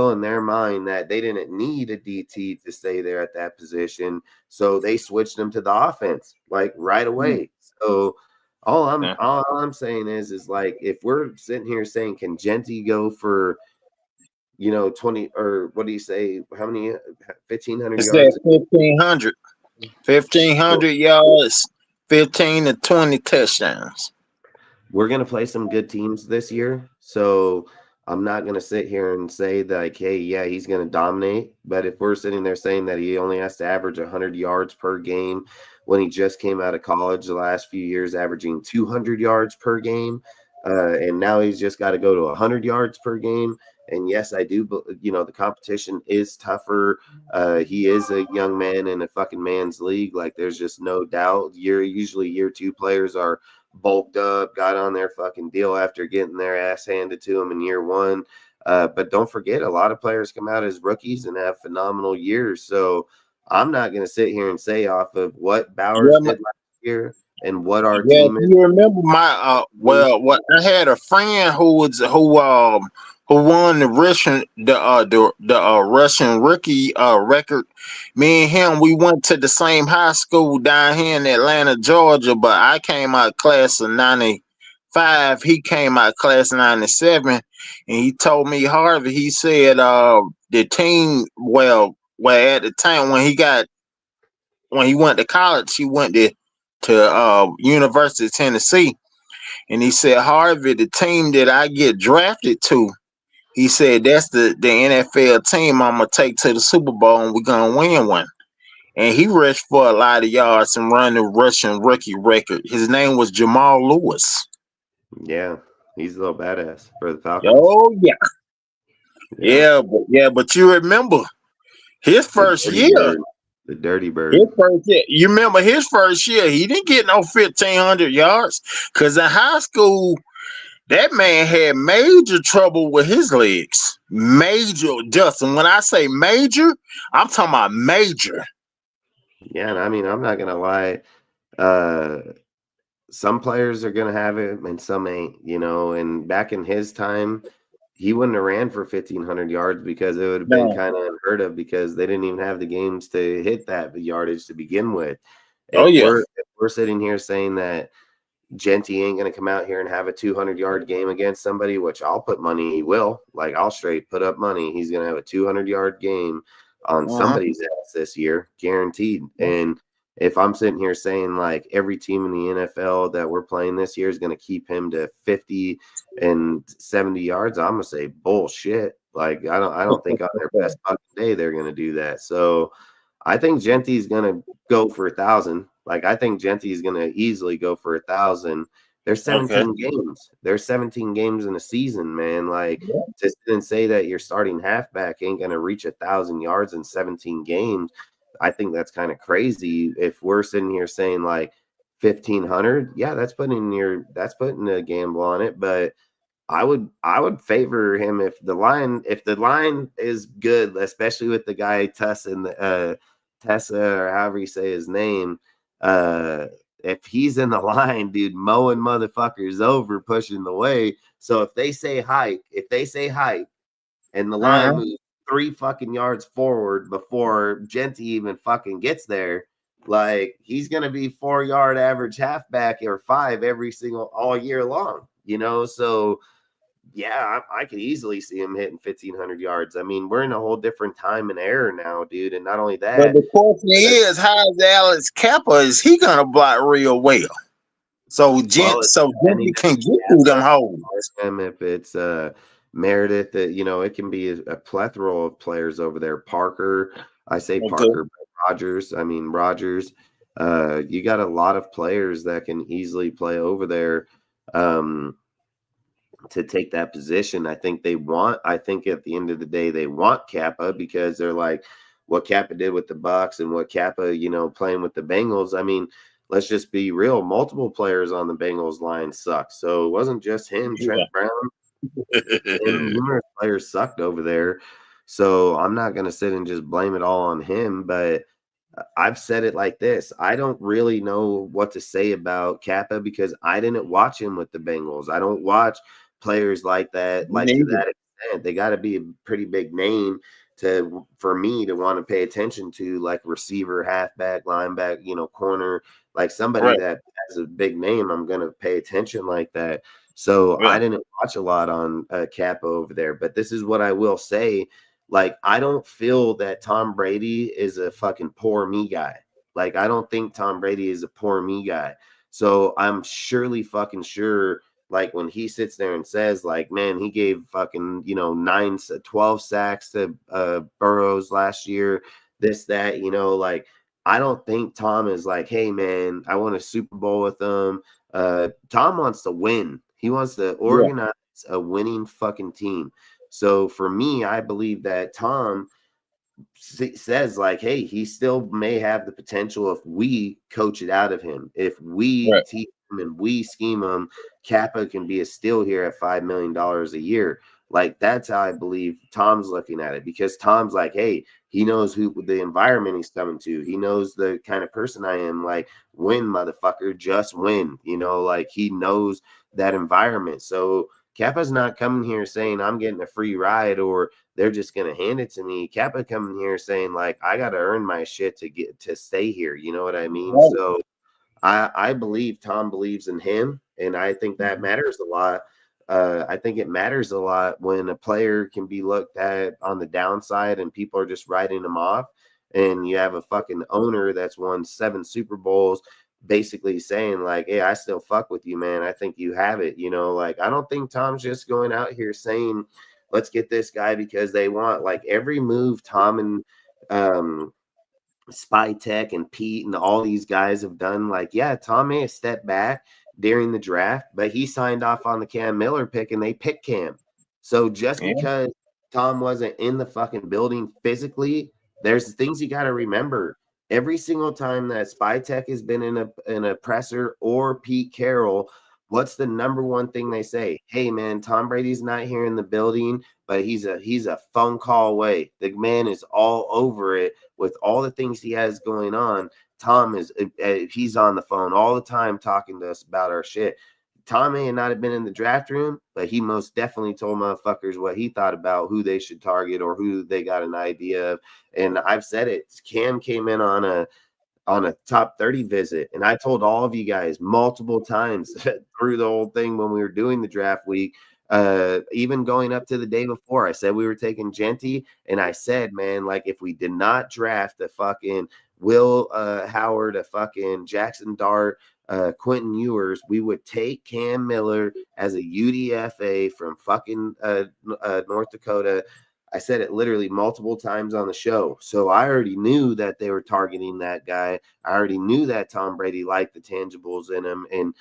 in their mind that they didn't need a DT to stay there at that position. So they switched them to the offense like right away. So all I'm saying is like if we're sitting here saying can Genty go for 20 or what do you say? How many 1,500 It's yards? that 1,500 yards, 15 to 20 touchdowns. We're going to play some good teams this year. So I'm not going to sit here and say that, like, hey, yeah, he's going to dominate. But if we're sitting there saying that he only has to average 100 yards per game when he just came out of college the last few years, averaging 200 yards per game, and now he's just got to go to 100 yards per game. And yes, I do, the competition is tougher. He is a young man in a fucking man's league. Like, there's just no doubt. Usually year two players are bulked up, got on their fucking deal after getting their ass handed to them in year one. But don't forget, a lot of players come out as rookies and have phenomenal years. So I'm not going to sit here and say off of what Bowers did last year and what our team is. You remember my what I had a friend who won the Russian rookie record. Me and him, we went to the same high school down here in Atlanta, Georgia, but I came out class of 95. He came out class of 97, and he told me, Harvey, he said the team well at the time when he went to college, he went to University of Tennessee, and he said, Harvey, the team that I get drafted to, he said that's the NFL team I'm gonna take to the Super Bowl, and we're gonna win one. And he rushed for a lot of yards and run the Russian rookie record. His name was Jamal Lewis. Yeah, he's a little badass for the Falcons. Oh yeah, but you remember his first year. The Dirty Bird. His first year, you remember his first year, he didn't get no 1,500 yards because in high school, that man had major trouble with his legs. Major, Justin. When I say major, I'm talking about major. Yeah, and I mean, I'm not going to lie. Some players are going to have it and some ain't, and back in his time, he wouldn't have ran for 1,500 yards because it would have been kind of unheard of because they didn't even have the games to hit that yardage to begin with. If we're sitting here saying that Genty ain't going to come out here and have a 200-yard game against somebody, which I'll put money he will. Like, I'll straight put up money. He's going to have a 200-yard game on somebody's ass this year, guaranteed. And if I'm sitting here saying, like, every team in the NFL that we're playing this year is going to keep him to 50 and 70 yards, I'm going to say bullshit. Like, I don't think on their best fucking day they're going to do that. So I think Genty's going to go for 1,000. Like, I think Genty is going to easily go for 1,000. There's 17 games. There's 17 games in a season, man. Like, to sit and say that your starting halfback ain't going to reach 1,000 yards in 17 games, I think that's kind of crazy. If we're sitting here saying like 1,500, yeah, that's putting a gamble on it. But I would favor him if the line is good, especially with the guy Tessa or however you say his name. If he's in the line, dude, mowing motherfuckers over, pushing the way. So if they say hike, and the line moves 3 fucking yards forward before Genty even fucking gets there, like, he's gonna be 4-yard average halfback or 5 all year long, So yeah, I could easily see him hitting 1,500 yards. I mean, we're in a whole different time and era now, dude. And not only But that, the question is, how is Alex Kappa? Is he gonna block real well? So well, Genty can get through them holes. if it's Meredith, it can be a plethora of players over there. Parker, I say Okay. Parker, but Rogers. I mean Rogers. You got a lot of players that can easily play over there. To take that position. I think at the end of the day, they want Kappa because they're like what Kappa did with the Bucks and what Kappa, playing with the Bengals. I mean, let's just be real. Multiple players on the Bengals line suck. So it wasn't just him. Trent Brown and numerous players sucked over there. So I'm not going to sit and just blame it all on him, but I've said it like this. I don't really know what to say about Kappa because I didn't watch him with the Bengals. I don't watch players like that, to that extent. They got to be a pretty big name for me to want to pay attention to, like receiver, halfback, linebacker, corner, like somebody Right. that has a big name. I'm going to pay attention like that. So I didn't watch a lot on Kappa over there, but this is what I will say. Like, I don't feel that Tom Brady is a fucking poor me guy. Like, I don't think Tom Brady is a poor me guy. So I'm surely fucking sure, like, when he sits there and says, like, man, he gave fucking, 12 sacks to Burrows last year, this, that, like, I don't think Tom is like, hey, man, I want a Super Bowl with them. Tom wants to win. He wants to organize a winning fucking team. So for me, I believe that Tom says like, hey, he still may have the potential if we coach it out of him. If we teach him and we scheme him, Kappa can be a steal here at $5 million a year. Like, that's how I believe Tom's looking at it, because Tom's like, hey, he knows who the environment he's coming to. He knows the kind of person I am. Like, win, motherfucker, just win. Like, he knows that environment. So Kappa's not coming here saying I'm getting a free ride or they're just gonna hand it to me. Kappa coming here saying like I gotta earn my shit to get to stay here. You know what I mean? Right. So I believe Tom believes in him, and I think that matters a lot. I think it matters a lot when a player can be looked at on the downside and people are just writing him off, and you have a fucking owner that's won 7 Super Bowls basically saying like, hey, I still fuck with you, man. I think you have it. Like, I don't think Tom's just going out here saying, let's get this guy because they want, like, every move Tom and Spy Tech and Pete and all these guys have done. Like, yeah, Tom may have stepped back during the draft, but he signed off on the Cam Miller pick and they picked Cam. So just because Tom wasn't in the fucking building physically, there's things you got to remember. Every single time that Spy Tech has been in a presser or Pete Carroll, what's the number one thing they say? Hey man, Tom Brady's not here in the building, but he's a phone call away. The man is all over it with all the things he has going on. Tom is he's on the phone all the time talking to us about our shit. Tom may not have been in the draft room, but he most definitely told motherfuckers what he thought about who they should target or who they got an idea of. And I've said it. Cam came in on a top 30 visit. And I told all of you guys multiple times through the whole thing when we were doing the draft week, even going up to the day before, I said we were taking Genty. And I said, man, like, if we did not draft a fucking Will Howard, a fucking Jackson Dart, Quentin Ewers, we would take Cam Miller as a UDFA from fucking North Dakota. I said it literally multiple times on the show. So I already knew that they were targeting that guy. I already knew that Tom Brady liked the tangibles in him and,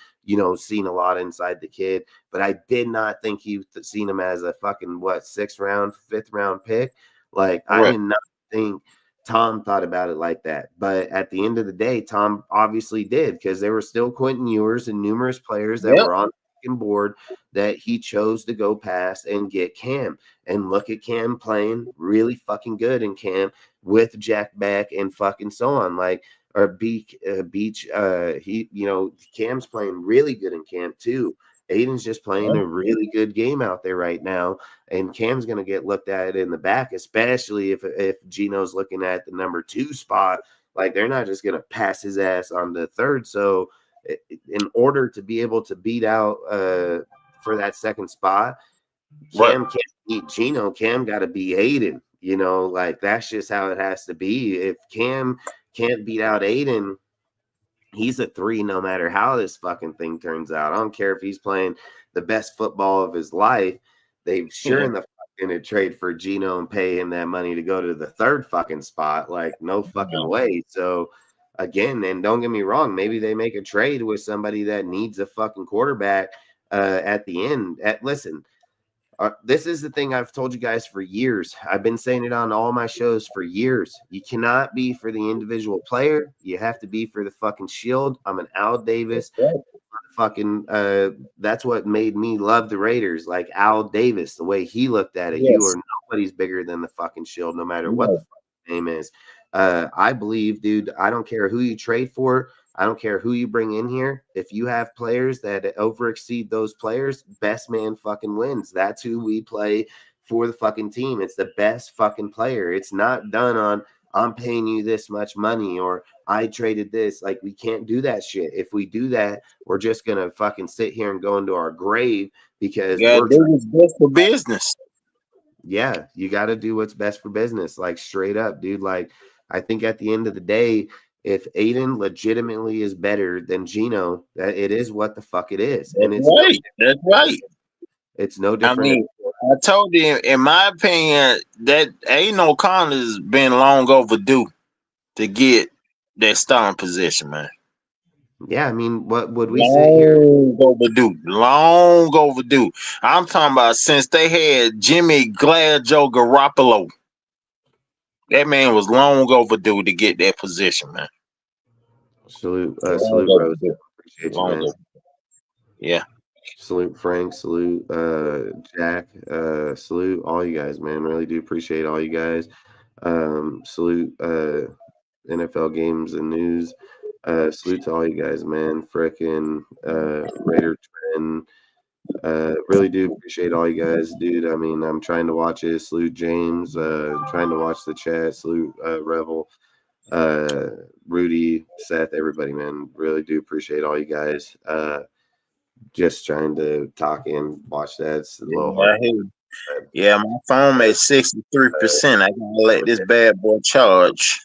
seen a lot inside the kid. But I did not think he seen him as a fucking, 6th round, 5th round pick. Like, I did not think Tom thought about it like that. But at the end of the day, Tom obviously did, because there were still Quentin Ewers and numerous players that were on the board that he chose to go past and get Cam. And look at Cam playing really fucking good in camp with Jack Beck and fucking so on. Like, or Beach, Cam's playing really good in camp too. Aiden's just playing a really good game out there right now, and Cam's going to get looked at in the back, especially if Gino's looking at the number 2 spot. Like, they're not just going to pass his ass on the 3rd. So, in order to be able to beat out for that 2nd spot, Cam can't beat Gino. Cam got to be Aiden. You know, like that's just how it has to be. If Cam can't beat out Aiden, he's a 3 no matter how this fucking thing turns out. I don't care if he's playing the best football of his life. They sure in the fuck gonna trade for Gino and pay him that money to go to the 3rd fucking spot. Like, no fucking way. So again, and don't get me wrong, maybe they make a trade with somebody that needs a fucking quarterback at the end. Listen, this is the thing I've told you guys for years. I've been saying it on all my shows for years. You cannot be for the individual player. You have to be for the fucking shield. I'm an Al Davis. Fucking that's what made me love the Raiders. Like Al Davis, the way he looked at it. You are nobody's bigger than the fucking shield, no matter what the fucking name is. I believe, dude, I don't care who you trade for. I don't care who you bring in here. If you have players that over exceed those players, best man fucking wins. That's who we play for the fucking team. It's the best fucking player. It's not done on I'm paying you this much money or I traded this. Like, we can't do that shit. If we do that, we're just gonna fucking sit here and go into our grave because we're doing best for business. Yeah, you got to do what's best for business. Like, straight up, dude. Like, I think at the end of the day, if Aiden legitimately is better than Gino, that it is what the fuck it is. And it's right. That's right. It's no different. I mean, I told you, in my opinion, that Aiden O'Connor's been long overdue to get that starting position, man. Yeah, I mean, what would we sit here? Long overdue. I'm talking about since they had Jimmy Glad Joe Garoppolo. That man was long overdue to get that position, man. Salute, Rose. Appreciate you, man. Yeah. Salute Frank, salute Jack, salute all you guys, man. Really do appreciate all you guys. Salute NFL games and news. Salute to all you guys, man. Frickin' Raider Trend. Really do appreciate all you guys, dude. I mean, I'm trying to watch it. Salute James. Trying to watch the chat. Salute Revel. Rudy, Seth, everybody, man. Really do appreciate all you guys. Just trying to talk and watch that. It's a little hard. Yeah, my phone at 63%. I gotta let this bad boy charge.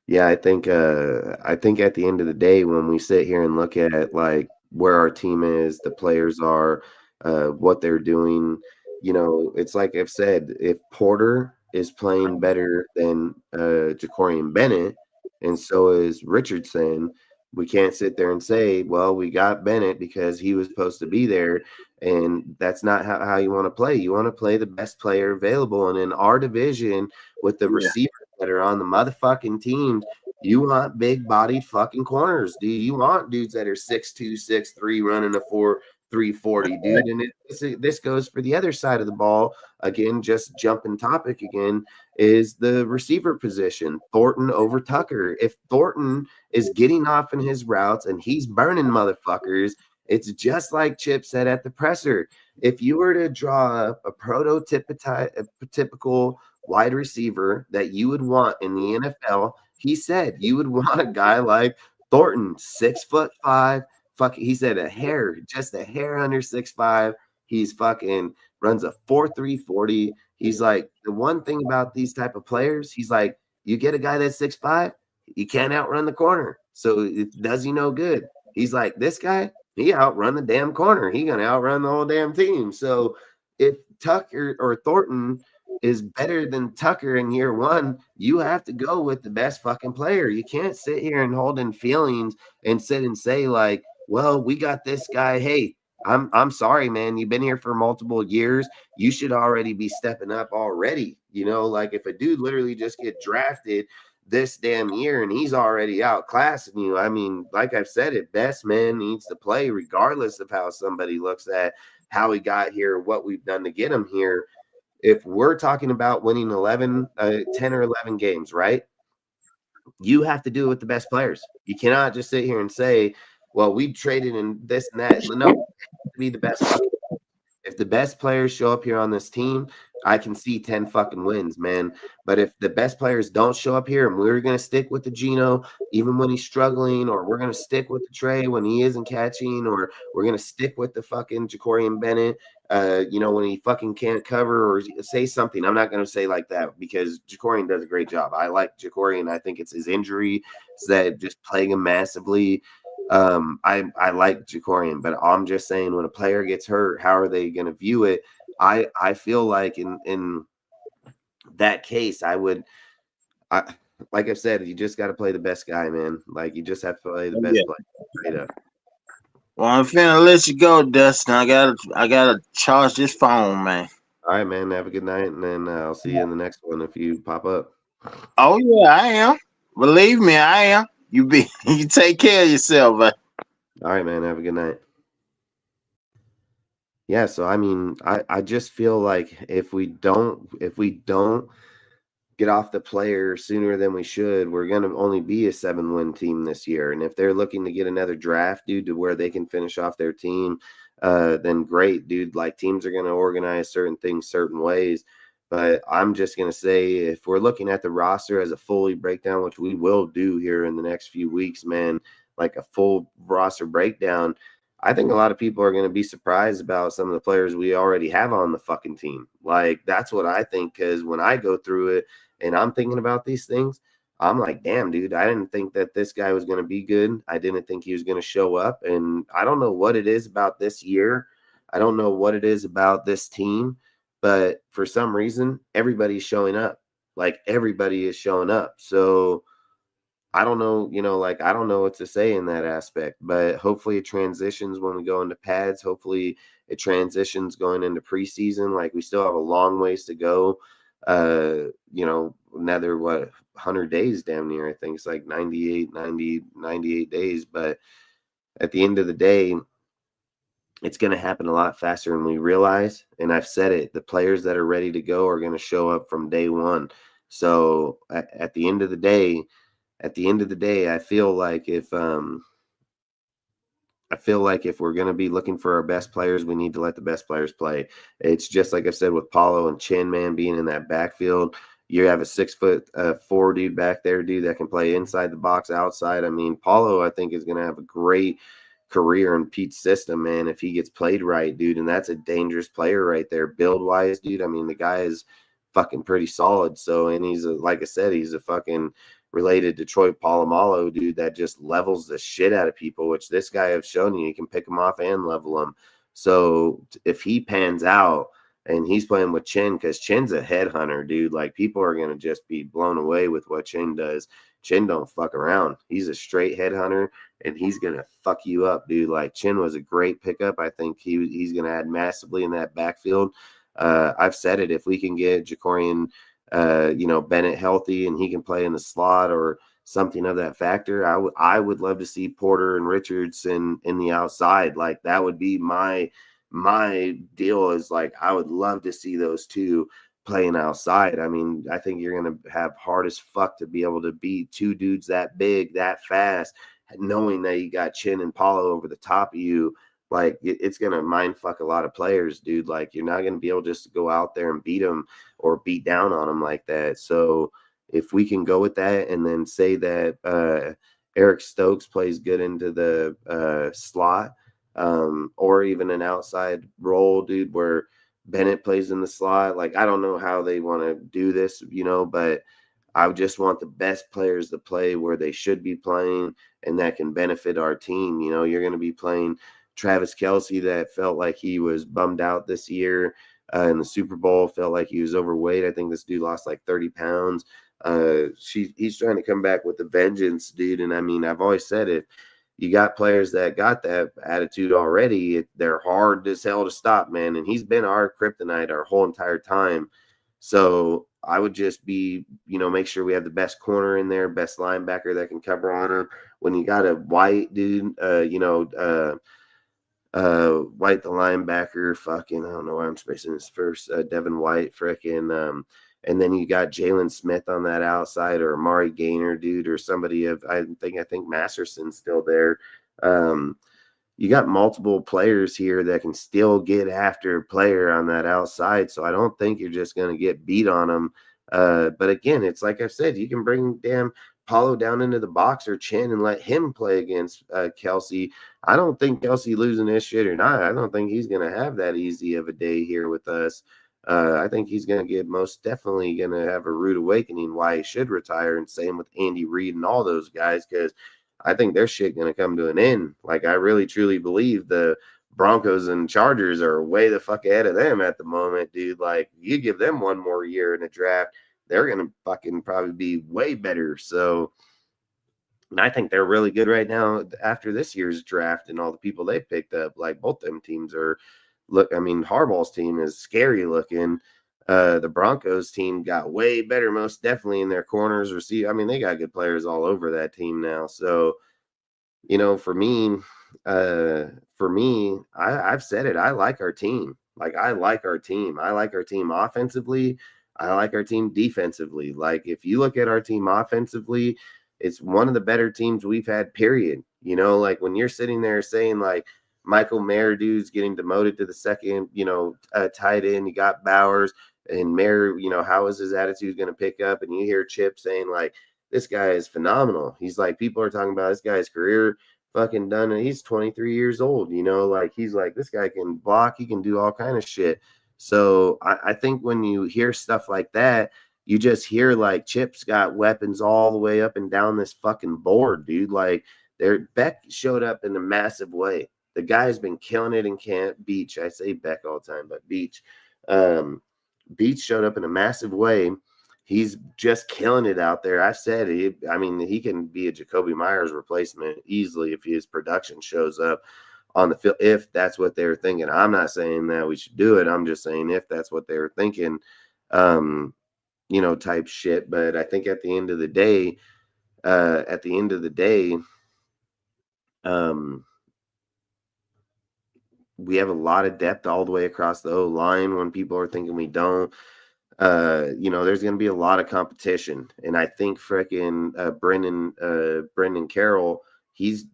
Yeah, I think at the end of the day, when we sit here and look at like where our team is, the players are, what they're doing, you know, it's like I've said, if Porter is playing better than Jacorian Bennett, and so is Richardson, we can't sit there and say, well, we got Bennett because he was supposed to be there. And that's not how you want to play. You want to play the best player available. And in our division, with the receivers that are on the motherfucking teams, you want big bodied fucking corners, dude. You want dudes that are 6'2", 6'3", running a 4.340, dude. And this goes for the other side of the ball. Again, just jumping topic again, is the receiver position. Thornton over Tucker. If Thornton is getting off in his routes and he's burning motherfuckers, it's just like Chip said at the presser. If you were to draw up a prototypical wide receiver that you would want in the NFL, he said you would want a guy like Thornton, 6'5". He said just a hair under 6'5". He's fucking runs a 4.340. He's like, the one thing about these type of players, he's like, you get a guy that's 6'5", you can't outrun the corner. So it does you no good. He's like, this guy, he outrun the damn corner. He gonna outrun the whole damn team. So if Tucker or Thornton is better than Tucker in year one, you have to go with the best fucking player. You can't sit here and hold in feelings and sit and say like, well, we got this guy. Hey, I'm sorry, man. You've been here for multiple years. You should already be stepping up already. You know, like if a dude literally just get drafted this damn year and he's already outclassing you. I mean, like I've said, it best man needs to play regardless of how somebody looks at how he got here, what we've done to get him here. If we're talking about winning 10 or 11 games, right? You have to do it with the best players. You cannot just sit here and say, well, we traded in this and that. No, it has to be the best fucking. If the best players show up here on this team, I can see 10 fucking wins, man. But if the best players don't show up here and we're going to stick with the Gino, even when he's struggling, or we're going to stick with the Trey when he isn't catching, or we're going to stick with the fucking Jacorian Bennett, when he fucking can't cover or say something. I'm not going to say like that because Jacorian does a great job. I like Jacorian. I think it's his injury that just plaguing him massively. I like Jacorian, but I'm just saying when a player gets hurt, how are they going to view it? I feel like in that case, like I've said, you just got to play the best guy, man. Like you just have to play the best player. Straight up. Well, I'm finna let you go, Dustin. I gotta charge this phone, man. All right, man. Have a good night, and then I'll see you in the next one if you pop up. Oh yeah, I am. Believe me, I am. You take care of yourself, man. All right, man. Have a good night. Yeah, so I mean, I just feel like if we don't get off the player sooner than we should, we're going to only be a 7-win team this year. And if they're looking to get another draft, dude, to where they can finish off their team, then great, dude. Like teams are going to organize certain things certain ways. But I'm just going to say, if we're looking at the roster as a fully breakdown, which we will do here in the next few weeks, man, like a full roster breakdown, I think a lot of people are going to be surprised about some of the players we already have on the fucking team. Like, that's what I think, because when I go through it, and I'm thinking about these things, I'm like, damn, dude, I didn't think that this guy was going to be good. I didn't think he was going to show up. And I don't know what it is about this year. I don't know what it is about this team, but for some reason, everybody's showing up. Like everybody is showing up. So I don't know, like I don't know what to say in that aspect, but hopefully it transitions when we go into pads. Hopefully it transitions going into preseason. Like we still have a long ways to go. Another 100 days damn near. I think it's like 98 days. But at the end of the day, it's going to happen a lot faster than we realize. And I've said it, the players that are ready to go are going to show up from day one. So at the end of the day, I feel like if we're going to be looking for our best players, we need to let the best players play. It's just like I said with Paulo and Chin, man, being in that backfield. You have a 6'4" dude back there, dude, that can play inside the box, outside. I mean, Paulo, I think, is going to have a great career in Pete's system, man, if he gets played right, dude. And that's a dangerous player right there, build wise, dude. I mean, the guy is fucking pretty solid. So, and he's like I said, he's a fucking related to Troy Polamalu, dude, that just levels the shit out of people, which this guy has shown you can pick him off and level him. So if he pans out and he's playing with Chin, because Chin's a headhunter, dude, like people are going to just be blown away with what Chin does. Chin don't fuck around. He's a straight headhunter, and he's going to fuck you up, dude. Like Chin was a great pickup. I think he's going to add massively in that backfield. I've said it, if we can get Jacorian Bennett healthy and he can play in the slot or something of that factor, I would love to see Porter and Richardson in the outside. Like that would be my deal, is like I would love to see those two playing outside. I mean, I think you're going to have hard as fuck to be able to beat two dudes that big, that fast, knowing that you got Chin and Paulo over the top of you. Like it's going to mind fuck a lot of players, dude. Like you're not going to be able just to go out there and beat them or beat down on them like that. So if we can go with that and then say that Eric Stokes plays good into the slot, or even an outside role, dude, where Bennett plays in the slot. Like, I don't know how they want to do this, but I just want the best players to play where they should be playing and that can benefit our team. You're going to be playing Travis Kelce, that felt like he was bummed out this year in the Super Bowl, felt like he was overweight. I think this dude lost like 30 pounds. He's trying to come back with a vengeance, dude. And I mean, I've always said, if you got players that got that attitude already, they're hard as hell to stop, man. And he's been our kryptonite our whole entire time. So I would just be, make sure we have the best corner in there, best linebacker that can cover on him. When you got a White dude, White the linebacker, fucking, I don't know why I'm spacing his first, Devin White, frickin', and then you got Jalen Smith on that outside, or Amari Gaynor, dude, or somebody I think Masterson's still there. You got multiple players here that can still get after a player on that outside. So I don't think you're just going to get beat on them. But again, it's like I've said, you can bring damn Paulo down into the box or Chin and let him play against Kelsey. I don't think Kelsey losing this shit or not. I don't think he's going to have that easy of a day here with us. I think he's going to get most definitely going to have a rude awakening why he should retire. And same with Andy Reid and all those guys, because I think their shit going to come to an end. Like, I really, truly believe the Broncos and Chargers are way the fuck ahead of them at the moment, dude. Like, you give them one more year in the draft, they're going to fucking probably be way better. So, and I think they're really good right now after this year's draft and all the people they picked up. Like, both them teams are, I mean, Harbaugh's team is scary looking. The Broncos team got way better, most definitely in their corners. I mean, they got good players all over that team now. So, you know, for me, I've said it. I like our team. Like, I like our team. I like our team offensively. I like our team defensively. Like, if you look at our team offensively, it's one of the better teams we've had, period. You know, like when you're sitting there saying like Michael Mayer dude's getting demoted to the second, tight end, you got Bowers and Mayer, how is his attitude going to pick up? And you hear Chip saying like, this guy is phenomenal. He's like, people are talking about this guy's career fucking done, and he's 23 years old, like he's like, this guy can block, he can do all kind of shit. So I think when you hear stuff like that, you just hear like Chip's got weapons all the way up and down this fucking board, dude. Like, Beck showed up in a massive way. The guy's been killing it in Camp Beach. I say Beck all the time, but Beach. Beach showed up in a massive way. He's just killing it out there. I've said it. I mean, he can be a Jacoby Myers replacement easily if his production shows up on the field, if that's what they're thinking. I'm not saying that we should do it. I'm just saying if that's what they're thinking, type shit. But I think at the end of the day, we have a lot of depth all the way across the O line when people are thinking we don't. There's going to be a lot of competition, and I think frickin' Brendan Carroll, he's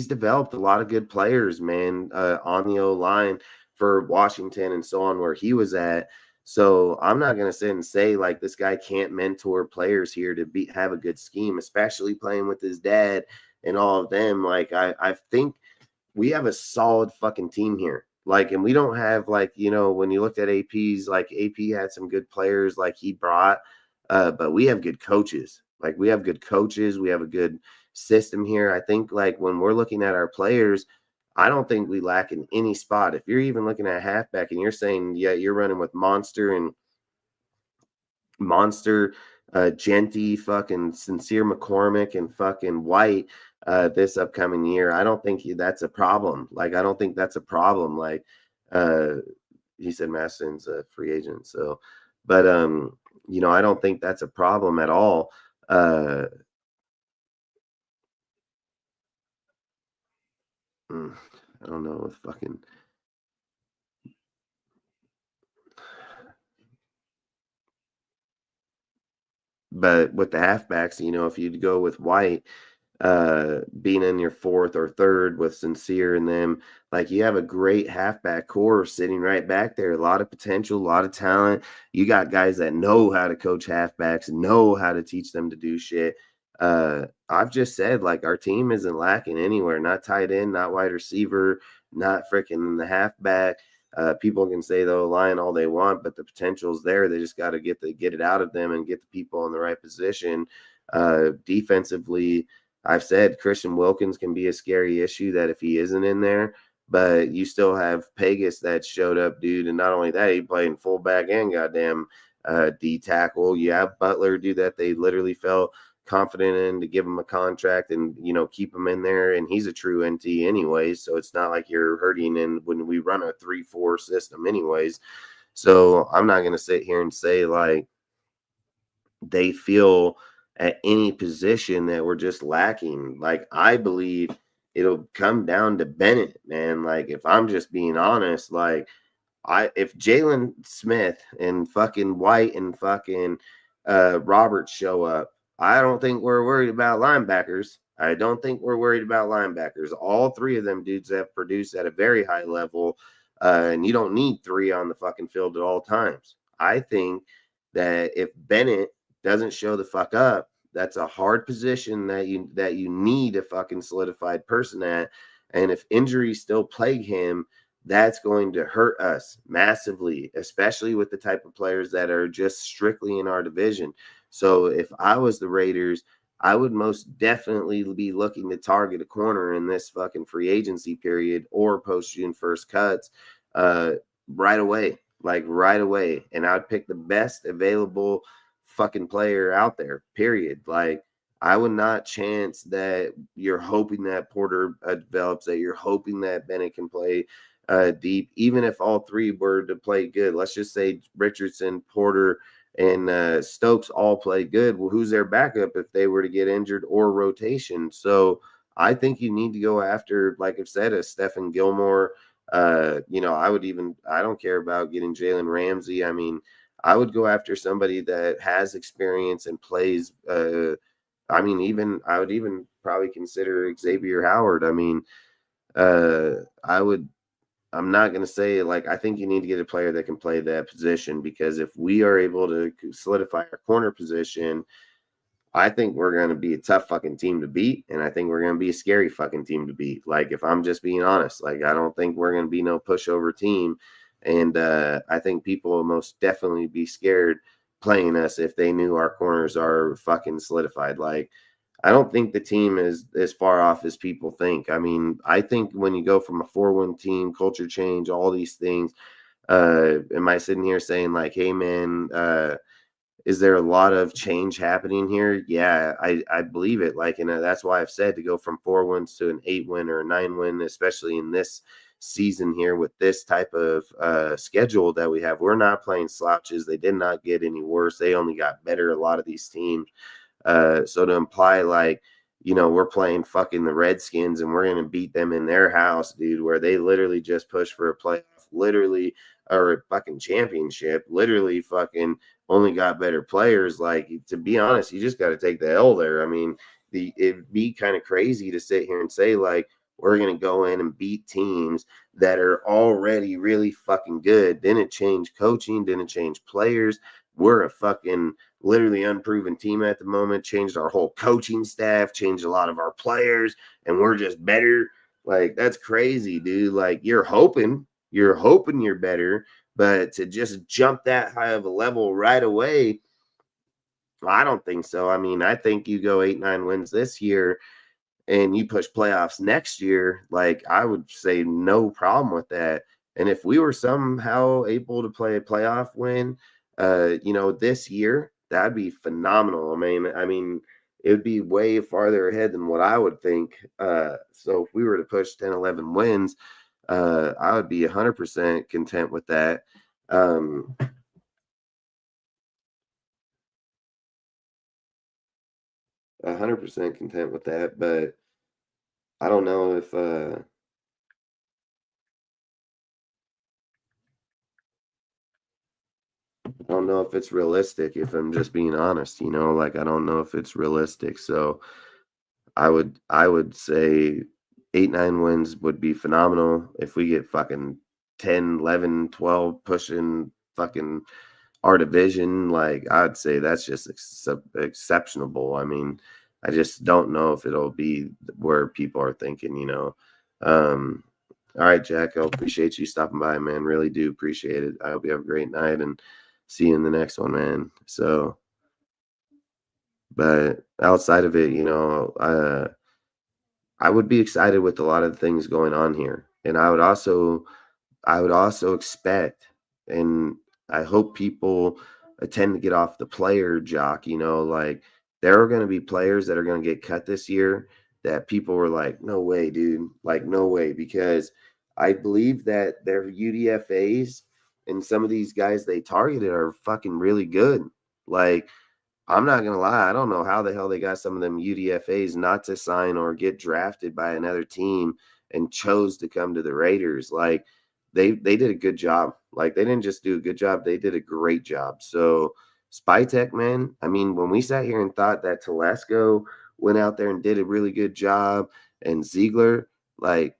developed a lot of good players, man, on the O line for Washington and so on where he was at. So I'm not going to sit and say like this guy can't mentor players here to have a good scheme, especially playing with his dad and all of them. Like I think we have a solid fucking team here. Like, and we don't have like, when you looked at AP's, like AP had some good players like he brought, but we have good coaches. Like, we have good coaches. We have a good system here. I think like when we're looking at our players, I don't think we lack in any spot. If you're even looking at halfback and you're saying, yeah, you're running with Monster, Genty, fucking Sincere McCormick, and fucking White this upcoming year, I don't think that's a problem. Like, I don't think that's a problem. Like, he said Maston's a free agent. So, but, I don't think that's a problem at all. I don't know if fucking. But with the halfbacks, if you'd go with White, being in your fourth or third with Sincere and them, like, you have a great halfback core sitting right back there. A lot of potential, a lot of talent. You got guys that know how to coach halfbacks, know how to teach them to do shit. I've just said, like, our team isn't lacking anywhere. Not tight end, not wide receiver, not freaking the halfback. People can say the line all they want, but the potential's there. They just got to get it out of them and get the people in the right position. Defensively, I've said Christian Wilkins can be a scary issue that if he isn't in there, but you still have Pegas that showed up, dude. And not only that, he played in fullback and goddamn D tackle. You have Butler, dude, that they literally felt confident in to give him a contract and, keep him in there. And he's a true NT anyways. So it's not like you're hurting in when we run a 3-4 system anyways. So I'm not going to sit here and say like they feel at any position that we're just lacking. Like, I believe it'll come down to Bennett, man. Like, if I'm just being honest, like, if Jalen Smith and fucking White and fucking Roberts show up, I don't think we're worried about linebackers. I don't think we're worried about linebackers. All three of them dudes have produced at a very high level, and you don't need three on the fucking field at all times. I think that if Bennett doesn't show the fuck up, That's a hard position that you need a fucking solidified person at. And if injuries still plague him, that's going to hurt us massively, especially with the type of players that are just strictly in our division. So if I was the Raiders, I would most definitely be looking to target a corner in this fucking free agency period or post June 1st cuts right away, like right away. And I'd pick the best available fucking player out there, period. Like, I would not chance that you're hoping that Porter develops, that you're hoping that Bennett can play deep, even if all three were to play good. Let's just say Richardson, Porter, and Stokes all play good. Well, who's their backup if they were to get injured or rotation? So I think you need to go after, like I've said, a Stephen Gilmore. I don't care about getting Jalen Ramsey. I mean, I would go after somebody that has experience and plays. I would even probably consider Xavier Howard. I mean, I would. I'm not going to say, like, I think you need to get a player that can play that position, because if we are able to solidify our corner position, I think we're going to be a tough fucking team to beat. And I think we're going to be a scary fucking team to beat. Like, if I'm just being honest, like, I don't think we're going to be no pushover team. And I think people will most definitely be scared playing us if they knew our corners are fucking solidified. Like, I don't think the team is as far off as people think. I mean, I think when you go from a 4-1 team, culture change, all these things, am I sitting here saying like, hey man, is there a lot of change happening here? Yeah, I believe it. Like, and that's why I've said to go from 4 wins to an 8-win or a 9-win, especially in this season here with this type of schedule that we have. We're not playing slouches. They did not get any worse. They only got better, a lot of these teams. So to imply like, we're playing fucking the Redskins and we're going to beat them in their house, dude, where they literally just push for a playoff, literally, or a fucking championship, literally fucking only got better players. Like, to be honest, you just got to take the L there. I mean, it'd be kind of crazy to sit here and say like, we're going to go in and beat teams that are already really fucking good. Didn't change coaching, didn't change players. We're a fucking literally unproven team at the moment, changed our whole coaching staff, changed a lot of our players, and we're just better. Like, that's crazy, dude. Like, you're hoping you're better, but to just jump that high of a level right away, I don't think so. I mean, I think you go 8-9 wins this year and you push playoffs next year, like, I would say no problem with that. And if we were somehow able to play a playoff win, this year, that'd be phenomenal. I mean, it would be way farther ahead than what I would think. So if we were to push 10, 11 wins, I would be 100% content with that. 100% content with that, but I don't know if I don't know if it's realistic, if I'm just being honest, like, I don't know if it's realistic. So I would say 8-9 wins would be phenomenal. If we get fucking 10, 11, 12 pushing fucking our division, like, I'd say that's just exceptional. I mean, I just don't know if it'll be where people are thinking. All right, Jack, I appreciate you stopping by, man. Really do appreciate it. I hope you have a great night and see you in the next one, man. So, but outside of it, I would be excited with a lot of things going on here. And I would also expect, and I hope people tend to get off the player jock, like, there are going to be players that are going to get cut this year that people were like, no way, dude. Like, no way, because I believe that their UDFAs and some of these guys they targeted are fucking really good. Like, I'm not gonna lie, I don't know how the hell they got some of them UDFAs not to sign or get drafted by another team and chose to come to the Raiders. Like, they did a good job. Like, they didn't just do a good job, they did a great job. So Spytech, man, I mean, when we sat here and thought that Telesco went out there and did a really good job and Ziegler, like,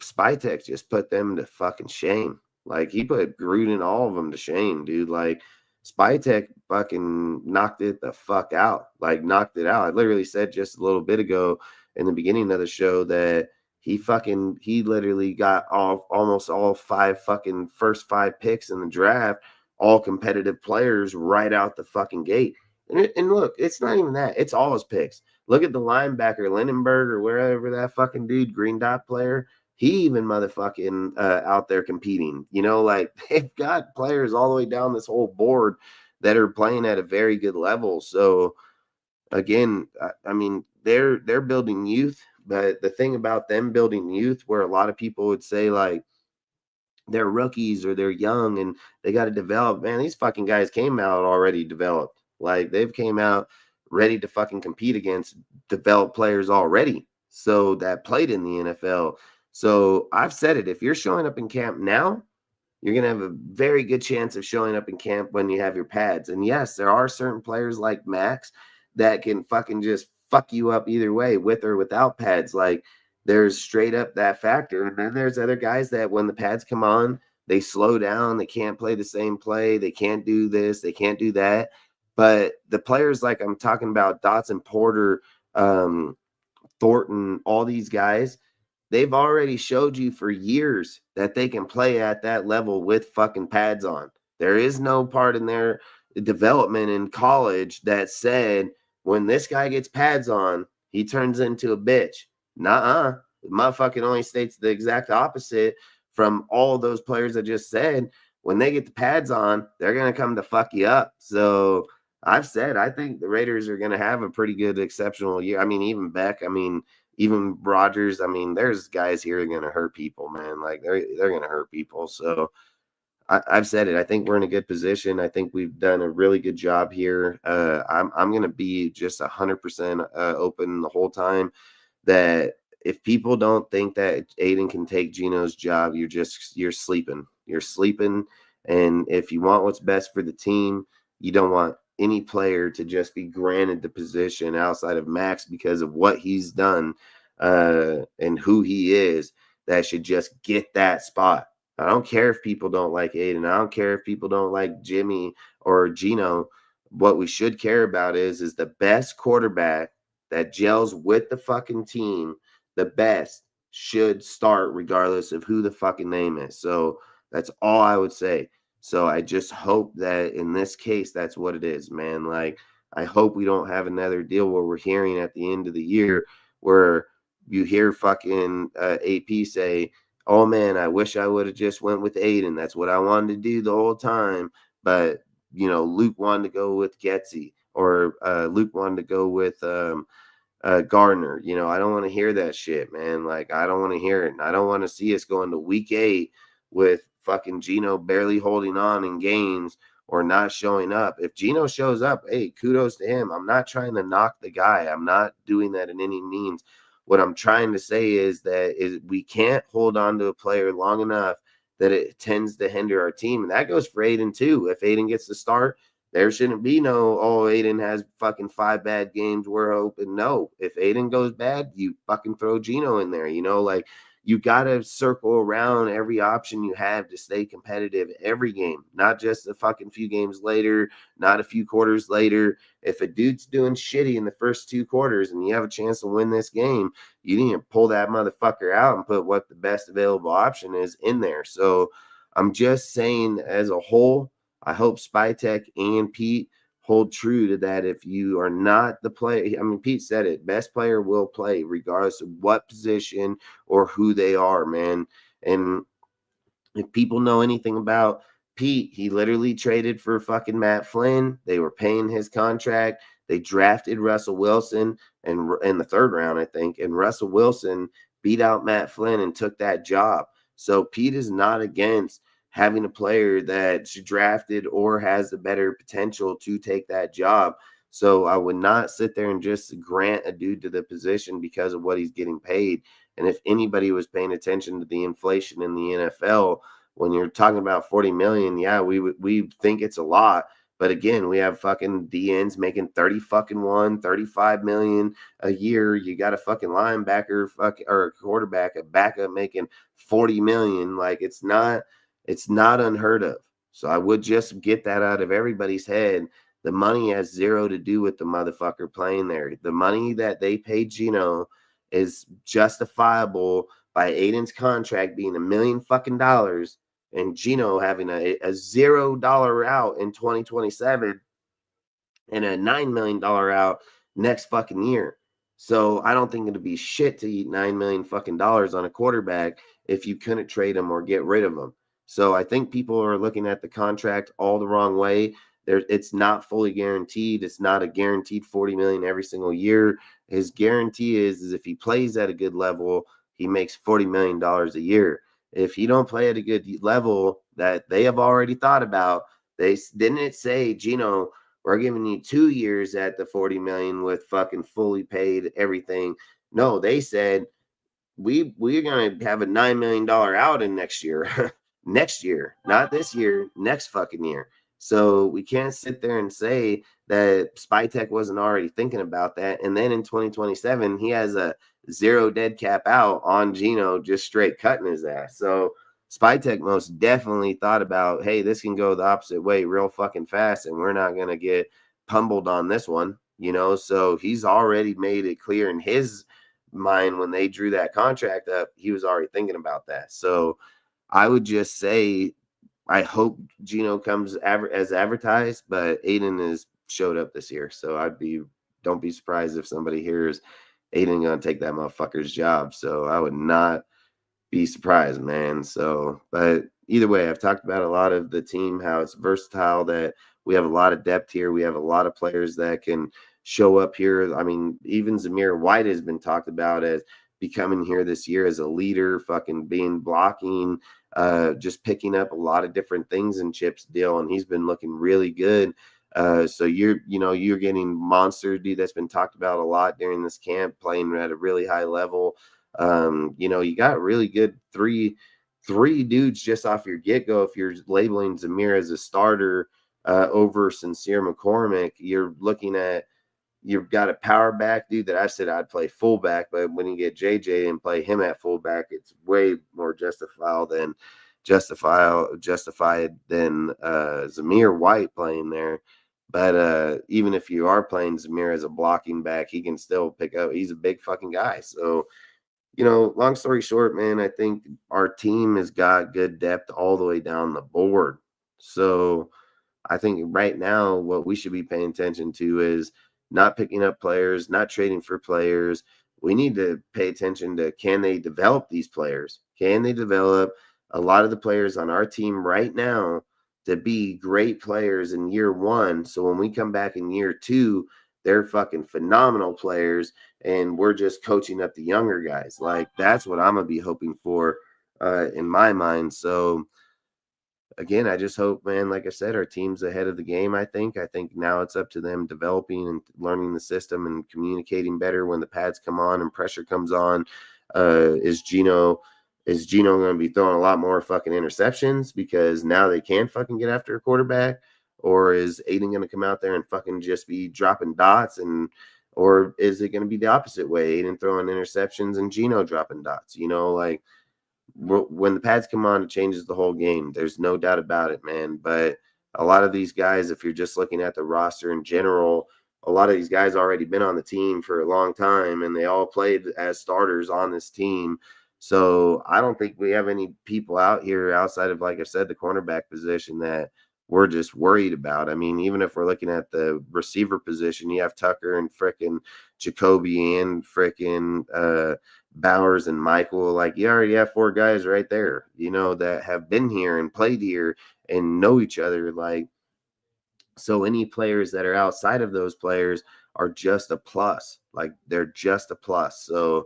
Spytech just put them to fucking shame. Like, he put Gruden, all of them, to shame, dude. Like, Spytek fucking knocked it the fuck out. Like, knocked it out. I literally said just a little bit ago in the beginning of the show that he literally got almost all first 5 picks in the draft, all competitive players right out the fucking gate. And look, it's not even that. It's all his picks. Look at the linebacker, Lindenberg, or wherever that fucking dude, green dot player. He even motherfucking out there competing. Like, they've got players all the way down this whole board that are playing at a very good level. So again, I mean, they're building youth, but the thing about them building youth, where a lot of people would say like they're rookies or they're young and they got to develop, man, these fucking guys came out already developed. Like, they've came out ready to fucking compete against developed players already, so that played in the NFL. So I've said it, if you're showing up in camp now, you're going to have a very good chance of showing up in camp when you have your pads. And yes, there are certain players like Max that can fucking just fuck you up either way, with or without pads. Like, there's straight up that factor. And then there's other guys that when the pads come on, they slow down. They can't play the same play. They can't do this. They can't do that. But the players like I'm talking about, Dotson, Porter, Thornton, all these guys, they've already showed you for years that they can play at that level with fucking pads on. There is no part in their development in college that said when this guy gets pads on, he turns into a bitch. Nuh-uh. The motherfucking only states the exact opposite from all of those players I just said. When they get the pads on, they're going to come to fuck you up. So I've said I think the Raiders are going to have a pretty good, exceptional year. I mean, even Beck, even Rodgers. I mean, there's guys here that are going to hurt people, man. Like, they're going to hurt people. So I've said it. I think we're in a good position. I think we've done a really good job here. I'm going to be just 100% open the whole time that if people don't think that Aiden can take Gino's job, you're sleeping. You're sleeping. And if you want what's best for the team, you don't want any player to just be granted the position outside of Max because of what he's done and who he is, that should just get that spot. I don't care if people don't like Aiden. I don't care if people don't like Jimmy or Gino. What we should care about is the best quarterback that gels with the fucking team, the best, should start regardless of who the fucking name is. So that's all I would say. So I just hope that in this case, that's what it is, man. Like, I hope we don't have another deal where we're hearing at the end of the year where you hear fucking AP say, oh man, I wish I would have just went with Aiden. That's what I wanted to do the whole time. But, Luke wanted to go with Getsy, or Luke wanted to go with Gardner. I don't want to hear that shit, man. Like, I don't want to hear it. And I don't want to see us go into week 8 with fucking Gino barely holding on in games or not showing up. If Gino shows up, hey, kudos to him. I'm not trying to knock the guy. I'm not doing that in any means. What I'm trying to say is that we can't hold on to a player long enough that it tends to hinder our team. And that goes for Aiden too. If Aiden gets to start, there shouldn't be no, oh, Aiden has fucking 5 bad games, we're open. No, if Aiden goes bad, you fucking throw Gino in there. Like, you got to circle around every option you have to stay competitive every game, not just a fucking few games later, not a few quarters later. If a dude's doing shitty in the first 2 quarters and you have a chance to win this game, you need to pull that motherfucker out and put what the best available option is in there. So I'm just saying, as a whole, I hope Spytek and Pete hold true to that. If you are not the player, Pete said it, best player will play regardless of what position or who they are, man. And if people know anything about Pete, he literally traded for fucking Matt Flynn. They were paying his contract. They drafted Russell Wilson and in the 3rd round, I think. And Russell Wilson beat out Matt Flynn and took that job. So Pete is not against having a player that's drafted or has the better potential to take that job. So I would not sit there and just grant a dude to the position because of what he's getting paid. And if anybody was paying attention to the inflation in the NFL, when you're talking about 40 million, yeah, we think it's a lot. But again, we have fucking DNs making 35 million a year. You got a fucking linebacker or a quarterback, a backup making 40 million. Like, it's not unheard of. So I would just get that out of everybody's head. The money has zero to do with the motherfucker playing there. The money that they paid Gino is justifiable by Aiden's contract being $1 million fucking dollars and Gino having a $0 out in 2027 and a $9 million out next fucking year. So I don't think it'd be shit to eat $9 million fucking dollars on a quarterback if you couldn't trade him or get rid of him. So I think people are looking at the contract all the wrong way. It's not fully guaranteed. It's not a guaranteed 40 million every single year. His guarantee is if he plays at a good level, he makes $40 million a year. If he don't play at a good level that they have already thought about, they didn't say, Gino, we're giving you 2 years at the 40 million with fucking fully paid everything. No, they said we're gonna have a $9 million out in next year. Next year, not this year, next fucking year. So we can't sit there and say that Spytek wasn't already thinking about that. And then in 2027, he has a 0 dead cap out on Gino, just straight cutting his ass. So Spytek most definitely thought about, hey, this can go the opposite way real fucking fast, and we're not gonna get pummeled on this one, you know. So he's already made it clear in his mind when they drew that contract up, he was already thinking about that. So I would just say I hope Gino comes as advertised, but Aiden has showed up this year. So don't be surprised if somebody hears Aiden gonna take that motherfucker's job. So I would not be surprised, man. So, but either way, I've talked about a lot of the team, how it's versatile, that we have a lot of depth here. We have a lot of players that can show up here. I mean, even Zamir White has been talked about as becoming here this year as a leader, fucking being blocking, just picking up a lot of different things in Chip's deal, and he's been looking really good. So you're getting Monster, dude, that's been talked about a lot during this camp, playing at a really high level. You got really good three dudes just off your get-go. If you're labeling Zamir as a starter over Sincere McCormick, you're looking at, you've got a power back dude that I said I'd play fullback, but when you get JJ and play him at fullback, it's way more justified than Zamir White playing there. But even if you are playing Zamir as a blocking back, he can still pick up. He's a big fucking guy. So, long story short, man, I think our team has got good depth all the way down the board. So I think right now what we should be paying attention to is not picking up players, not trading for players. We need to pay attention to, can they develop these players? Can they develop a lot of the players on our team right now to be great players in year one? So when we come back in year two, they're fucking phenomenal players, and we're just coaching up the younger guys. Like, that's what I'm going to be hoping for in my mind. So, again, I just hope, man, like I said, our team's ahead of the game. I think now it's up to them developing and learning the system and communicating better when the pads come on and pressure comes on. Is Gino going to be throwing a lot more fucking interceptions because now they can fucking get after a quarterback? Or is Aiden going to come out there and fucking just be dropping dots? Or is it going to be the opposite way? Aiden throwing interceptions and Gino dropping dots, like, when the pads come on, it changes the whole game. There's no doubt about it, man. But a lot of these guys, if you're just looking at the roster in general, a lot of these guys already been on the team for a long time, and they all played as starters on this team. So I don't think we have any people out here outside of, like I said, the cornerback position that we're just worried about. I mean, even if we're looking at the receiver position, you have Tucker and frickin' Jacoby and frickin' Bowers and Michael. Like, you already have 4 guys right there, that have been here and played here and know each other. Like, so any players that are outside of those players are just a plus. Like, they're just a plus. So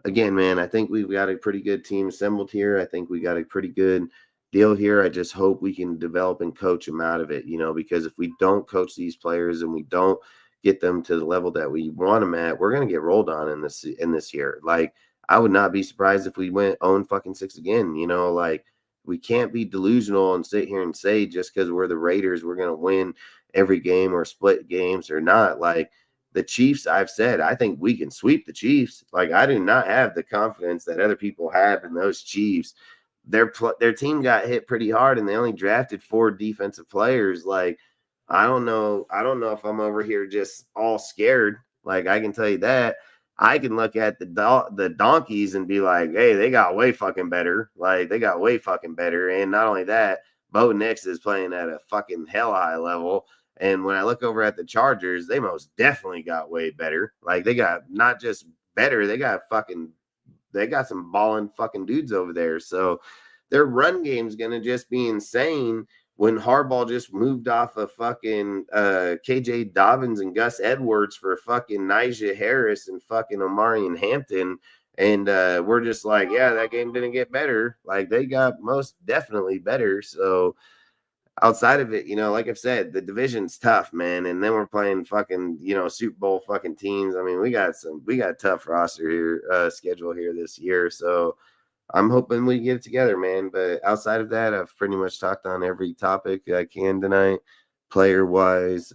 again, man, I think we've got a pretty good team assembled here. I think we got a pretty good deal here. I just hope we can develop and coach them out of it, because if we don't coach these players and we don't get them to the level that we want them at, we're going to get rolled on in this year. Like, I would not be surprised if we went 0-6 again. Like, we can't be delusional and sit here and say just because we're the Raiders, we're going to win every game or split games or not. Like, the Chiefs, I've said, I think we can sweep the Chiefs. Like, I do not have the confidence that other people have in those Chiefs. their team got hit pretty hard, and they only drafted 4 defensive players. Like, I don't know if I'm over here just all scared. Like, I can tell you that. I can look at the Donkeys and be like, hey, they got way fucking better. Like, they got way fucking better. And not only that, Bo Nix is playing at a fucking hell high level. And when I look over at the Chargers, they most definitely got way better. Like, they got not just better, they got some balling fucking dudes over there. So their run game's gonna just be insane. When Harbaugh just moved off of fucking KJ Dobbins and Gus Edwards for fucking Najee Harris and fucking Omarion Hampton. And we're just like, yeah, that game didn't get better. Like, they got most definitely better. So outside of it, like I've said, the division's tough, man. And then we're playing fucking, Super Bowl fucking teams. I mean, we got a tough roster here, schedule here this year. So I'm hoping we get it together, man. But outside of that, I've pretty much talked on every topic I can tonight, player wise.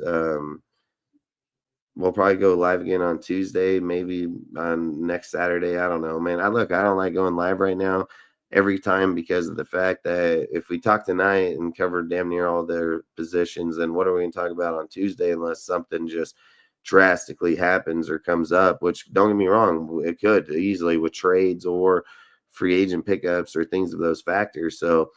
We'll probably go live again on Tuesday, maybe on next Saturday. I don't know, man. I don't like going live right now every time because of the fact that if we talk tonight and cover damn near all their positions, then what are we going to talk about on Tuesday unless something just drastically happens or comes up, which don't get me wrong, it could easily with trades or free agent pickups or things of those factors. So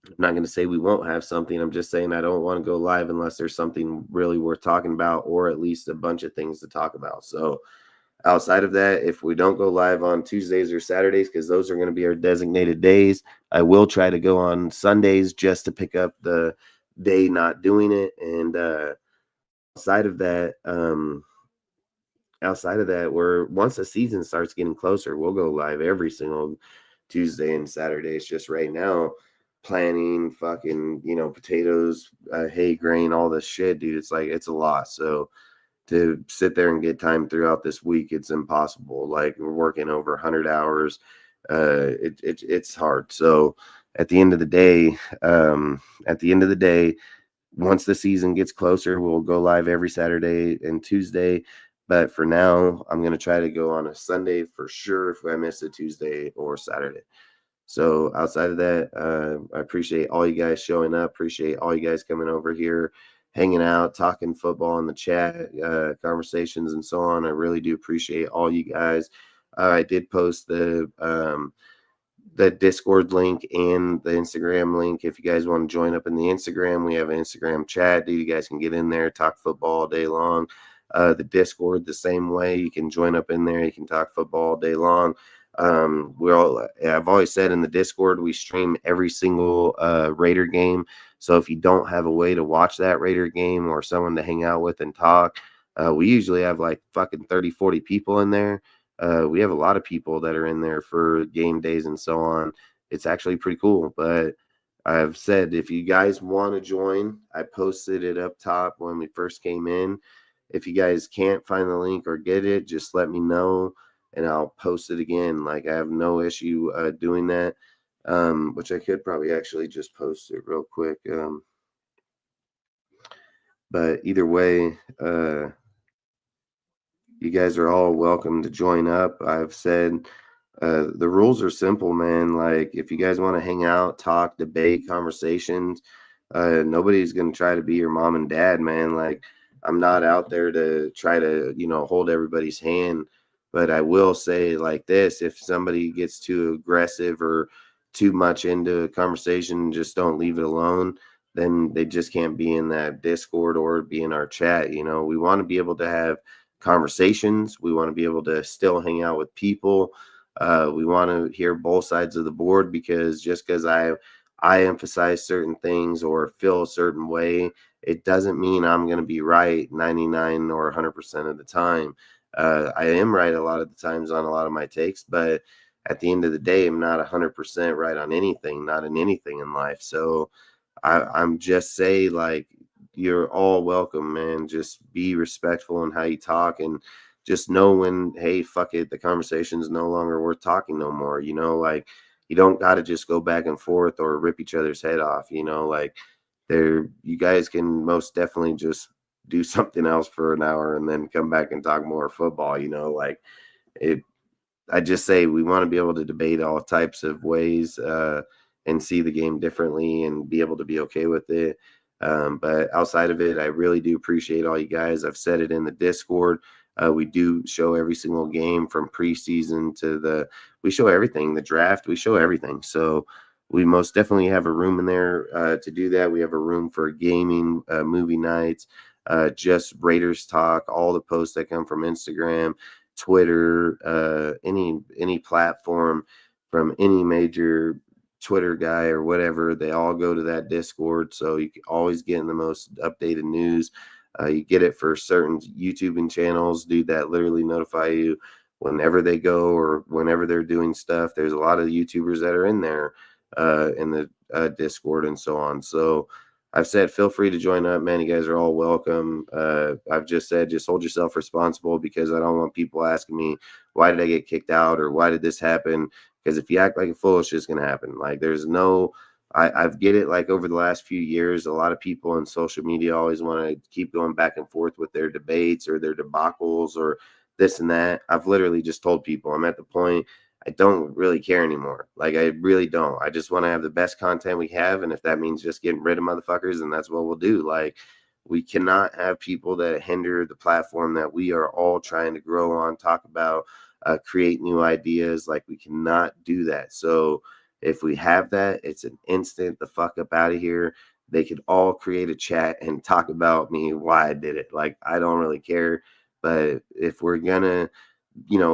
I'm not going to say we won't have something. I'm just saying I don't want to go live unless there's something really worth talking about or at least a bunch of things to talk about. So outside of that, if we don't go live on Tuesdays or Saturdays, because those are going to be our designated days, I will try to go on Sundays just to pick up the day not doing it. And outside of that, once the season starts getting closer, we'll go live every single Tuesday and Saturday. It's just right now planning fucking, potatoes, hay grain, all this shit, dude. It's like, it's a lot. So to sit there and get time throughout this week, it's impossible. Like, we're working over 100 hours. It's hard. So at the end of the day, once the season gets closer, we'll go live every Saturday and Tuesday. But for now, I'm going to try to go on a Sunday for sure if I miss a Tuesday or Saturday. So outside of that, I appreciate all you guys showing up. Appreciate all you guys coming over here, hanging out, talking football in the chat, conversations and so on. I really do appreciate all you guys. I did post the Discord link and the Instagram link. If you guys want to join up in the Instagram, we have an Instagram chat. You guys can get in there, talk football all day long. The Discord, the same way. You can join up in there. You can talk football all day long. I've always said in the Discord, we stream every single Raider game. So if you don't have a way to watch that Raider game or someone to hang out with and talk, we usually have like fucking 30, 40 people in there. We have a lot of people that are in there for game days and so on. It's actually pretty cool. But I've said, if you guys want to join, I posted it up top when we first came in. If you guys can't find the link or get it, just let me know and I'll post it again. Like, I have no issue doing that, which I could probably actually just post it real quick. But either way, you guys are all welcome to join up. I've said the rules are simple, man. Like, if you guys want to hang out, talk, debate, conversations, nobody's going to try to be your mom and dad, man. Like, I'm not out there to try to, hold everybody's hand. But I will say like this, if somebody gets too aggressive or too much into a conversation, just don't leave it alone. Then they just can't be in that Discord or be in our chat. We want to be able to have conversations. We want to be able to still hang out with people. We want to hear both sides of the board, because just because I emphasize certain things or feel a certain way, it doesn't mean I'm going to be right 99 or 100% of the time. I am right a lot of the times on a lot of my takes, but at the end of the day, I'm not 100% right on anything, not in anything in life. So I'm just say, like, you're all welcome, man. Just be respectful in how you talk, and just know when, hey, fuck it, the conversation's no longer worth talking no more. Like, you don't got to just go back and forth or rip each other's head off. Like, you guys can most definitely just do something else for an hour and then come back and talk more football. Like, I just say we want to be able to debate all types of ways and see the game differently and be able to be okay with it. But outside of it, I really do appreciate all you guys. I've said it in the Discord. We do show every single game from preseason to we show everything, the draft, we show everything. So we most definitely have a room in there to do that. We have a room for gaming, movie nights, just Raiders talk, all the posts that come from Instagram, Twitter, any platform from any major Twitter guy or whatever. They all go to that Discord, so you can always get in the most updated news. You get it for certain YouTubing channels, dude, that literally notify you whenever they go or whenever they're doing stuff. There's a lot of YouTubers that are in there in the Discord and so on. So I've said, feel free to join up, man. You guys are all welcome. I've just said, just hold yourself responsible, because I don't want people asking me, why did I get kicked out or why did this happen? Because if you act like a fool, it's just going to happen. Like there's no, I've get it. Like over the last few years, a lot of people on social media always want to keep going back and forth with their debates or their debacles or this and that. I've literally just told people I'm at the point I don't really care anymore. Like I really don't. I just want to have the best content we have, and if that means just getting rid of motherfuckers, then that's what we'll do. Like we cannot have people that hinder the platform that we are all trying to grow on, talk about, create new ideas. Like we cannot do that. So if we have that, it's an instant the fuck up out of here. They could all create a chat and talk about me, why I did it. Like I don't really care. But if we're gonna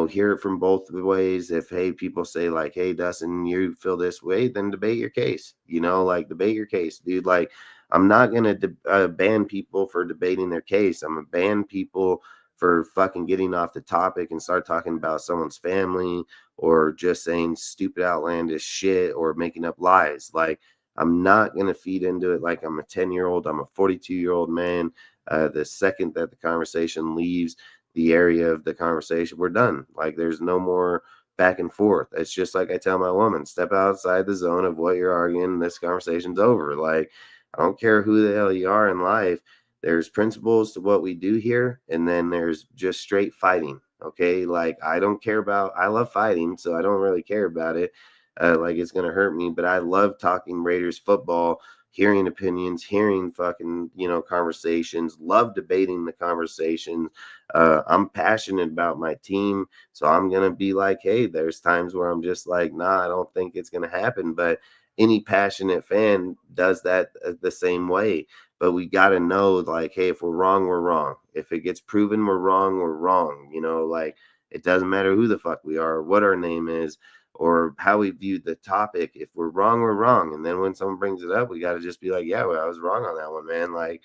hear it from both the ways. If, hey, people say like, hey, Dustin, you feel this way, then debate your case, like debate your case, dude. Like, I'm not going to ban people for debating their case. I'm going to ban people for fucking getting off the topic and start talking about someone's family or just saying stupid, outlandish shit or making up lies. Like, I'm not going to feed into it like I'm a 10-year-old. I'm a 42-year-old man. The second that the conversation leaves the area of the conversation, we're done. Like there's no more back and forth. It's just like I tell my woman, step outside the zone of what you're arguing, this conversation's over. Like I don't care who the hell you are in life. There's principles to what we do here, and then there's just straight fighting. Okay, like I love fighting, so I don't really care about it. Like it's gonna hurt me, but I love talking Raiders football, hearing opinions, hearing fucking conversations, love debating the conversations. I'm passionate about my team, so I'm gonna be like, hey, there's times where I'm just like, nah, I don't think it's gonna happen. But any passionate fan does that the same way. But we gotta know, like, hey, if we're wrong, we're wrong. If it gets proven we're wrong, we're wrong. Like it doesn't matter who the fuck we are, or what our name is, or how we view the topic. If we're wrong, we're wrong. And then when someone brings it up, we got to just be like, yeah, well, I was wrong on that one, man. Like,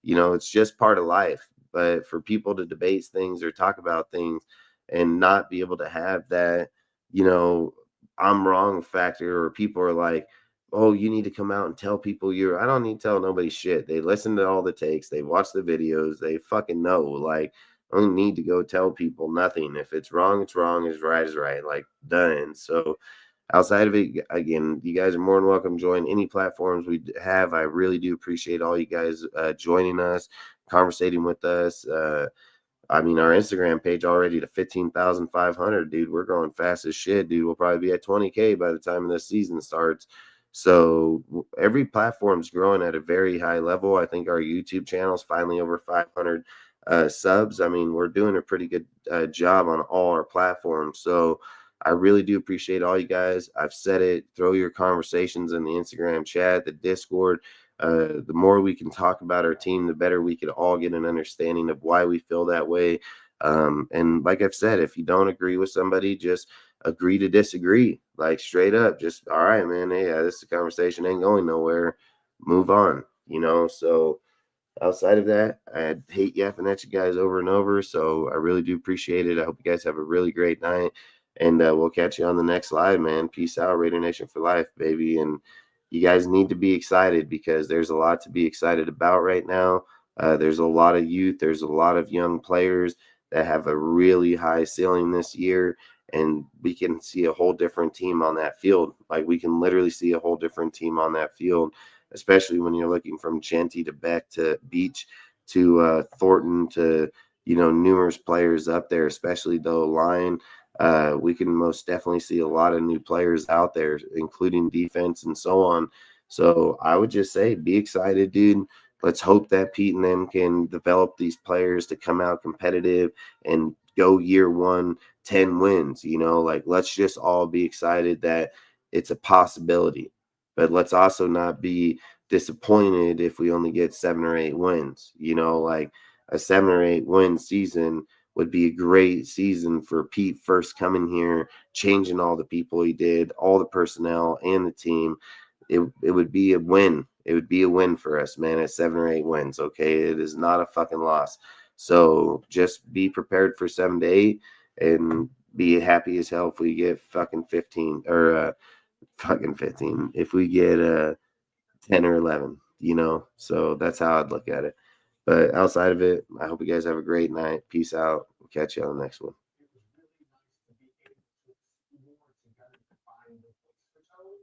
it's just part of life. But for people to debate things or talk about things and not be able to have that, I'm wrong factor, or people are like, oh, you need to come out and tell people I don't need to tell nobody shit. They listen to all the takes, they watch the videos, they fucking know. Like, I don't need to go tell people nothing. If it's wrong, it's wrong. It's right, is right. Like, done. So outside of it, again, you guys are more than welcome to join any platforms we have. I really do appreciate all you guys joining us, conversating with us. Our Instagram page already to 15,500, dude. We're growing fast as shit, dude. We'll probably be at 20K by the time this season starts. So every platform's growing at a very high level. I think our YouTube channel is finally over 500 subs. We're doing a pretty good job on all our platforms. So I really do appreciate all you guys. I've said it. Throw your conversations in the Instagram chat, the Discord. The more we can talk about our team, the better we could all get an understanding of why we feel that way. And like I've said, if you don't agree with somebody, just agree to disagree. Like straight up, just, all right, man. Hey, this conversation ain't going nowhere. Move on, So outside of that, I hate yapping at you guys over and over. So I really do appreciate it. I hope you guys have a really great night. And we'll catch you on the next live, man. Peace out, Raider Nation for life, baby. And you guys need to be excited, because there's a lot to be excited about right now. There's a lot of youth. There's a lot of young players that have a really high ceiling this year. And we can see a whole different team on that field. Like we can literally see a whole different team on that field, especially when you're looking from Genty to Beck to Beach to Thornton to, numerous players up there, especially the line. we can most definitely see a lot of new players out there, including defense and so on. So I would just say be excited, dude. Let's hope that Pete and them can develop these players to come out competitive and go year one 10 wins. Like let's just all be excited that it's a possibility. But let's also not be disappointed if we only get 7 or 8 wins. Like a 7 or 8 win season would be a great season for Pete first coming here, changing all the people he did, all the personnel and the team. It would be a win. It would be a win for us, man, at 7 or 8 wins. Okay. It is not a fucking loss. So just be prepared for 7 to 8 and be happy as hell if we get fucking 15 or fucking 15. If we get 10 or 11, so that's how I'd look at it. But outside of it, I hope you guys have a great night. Peace out. We'll catch you on the next one.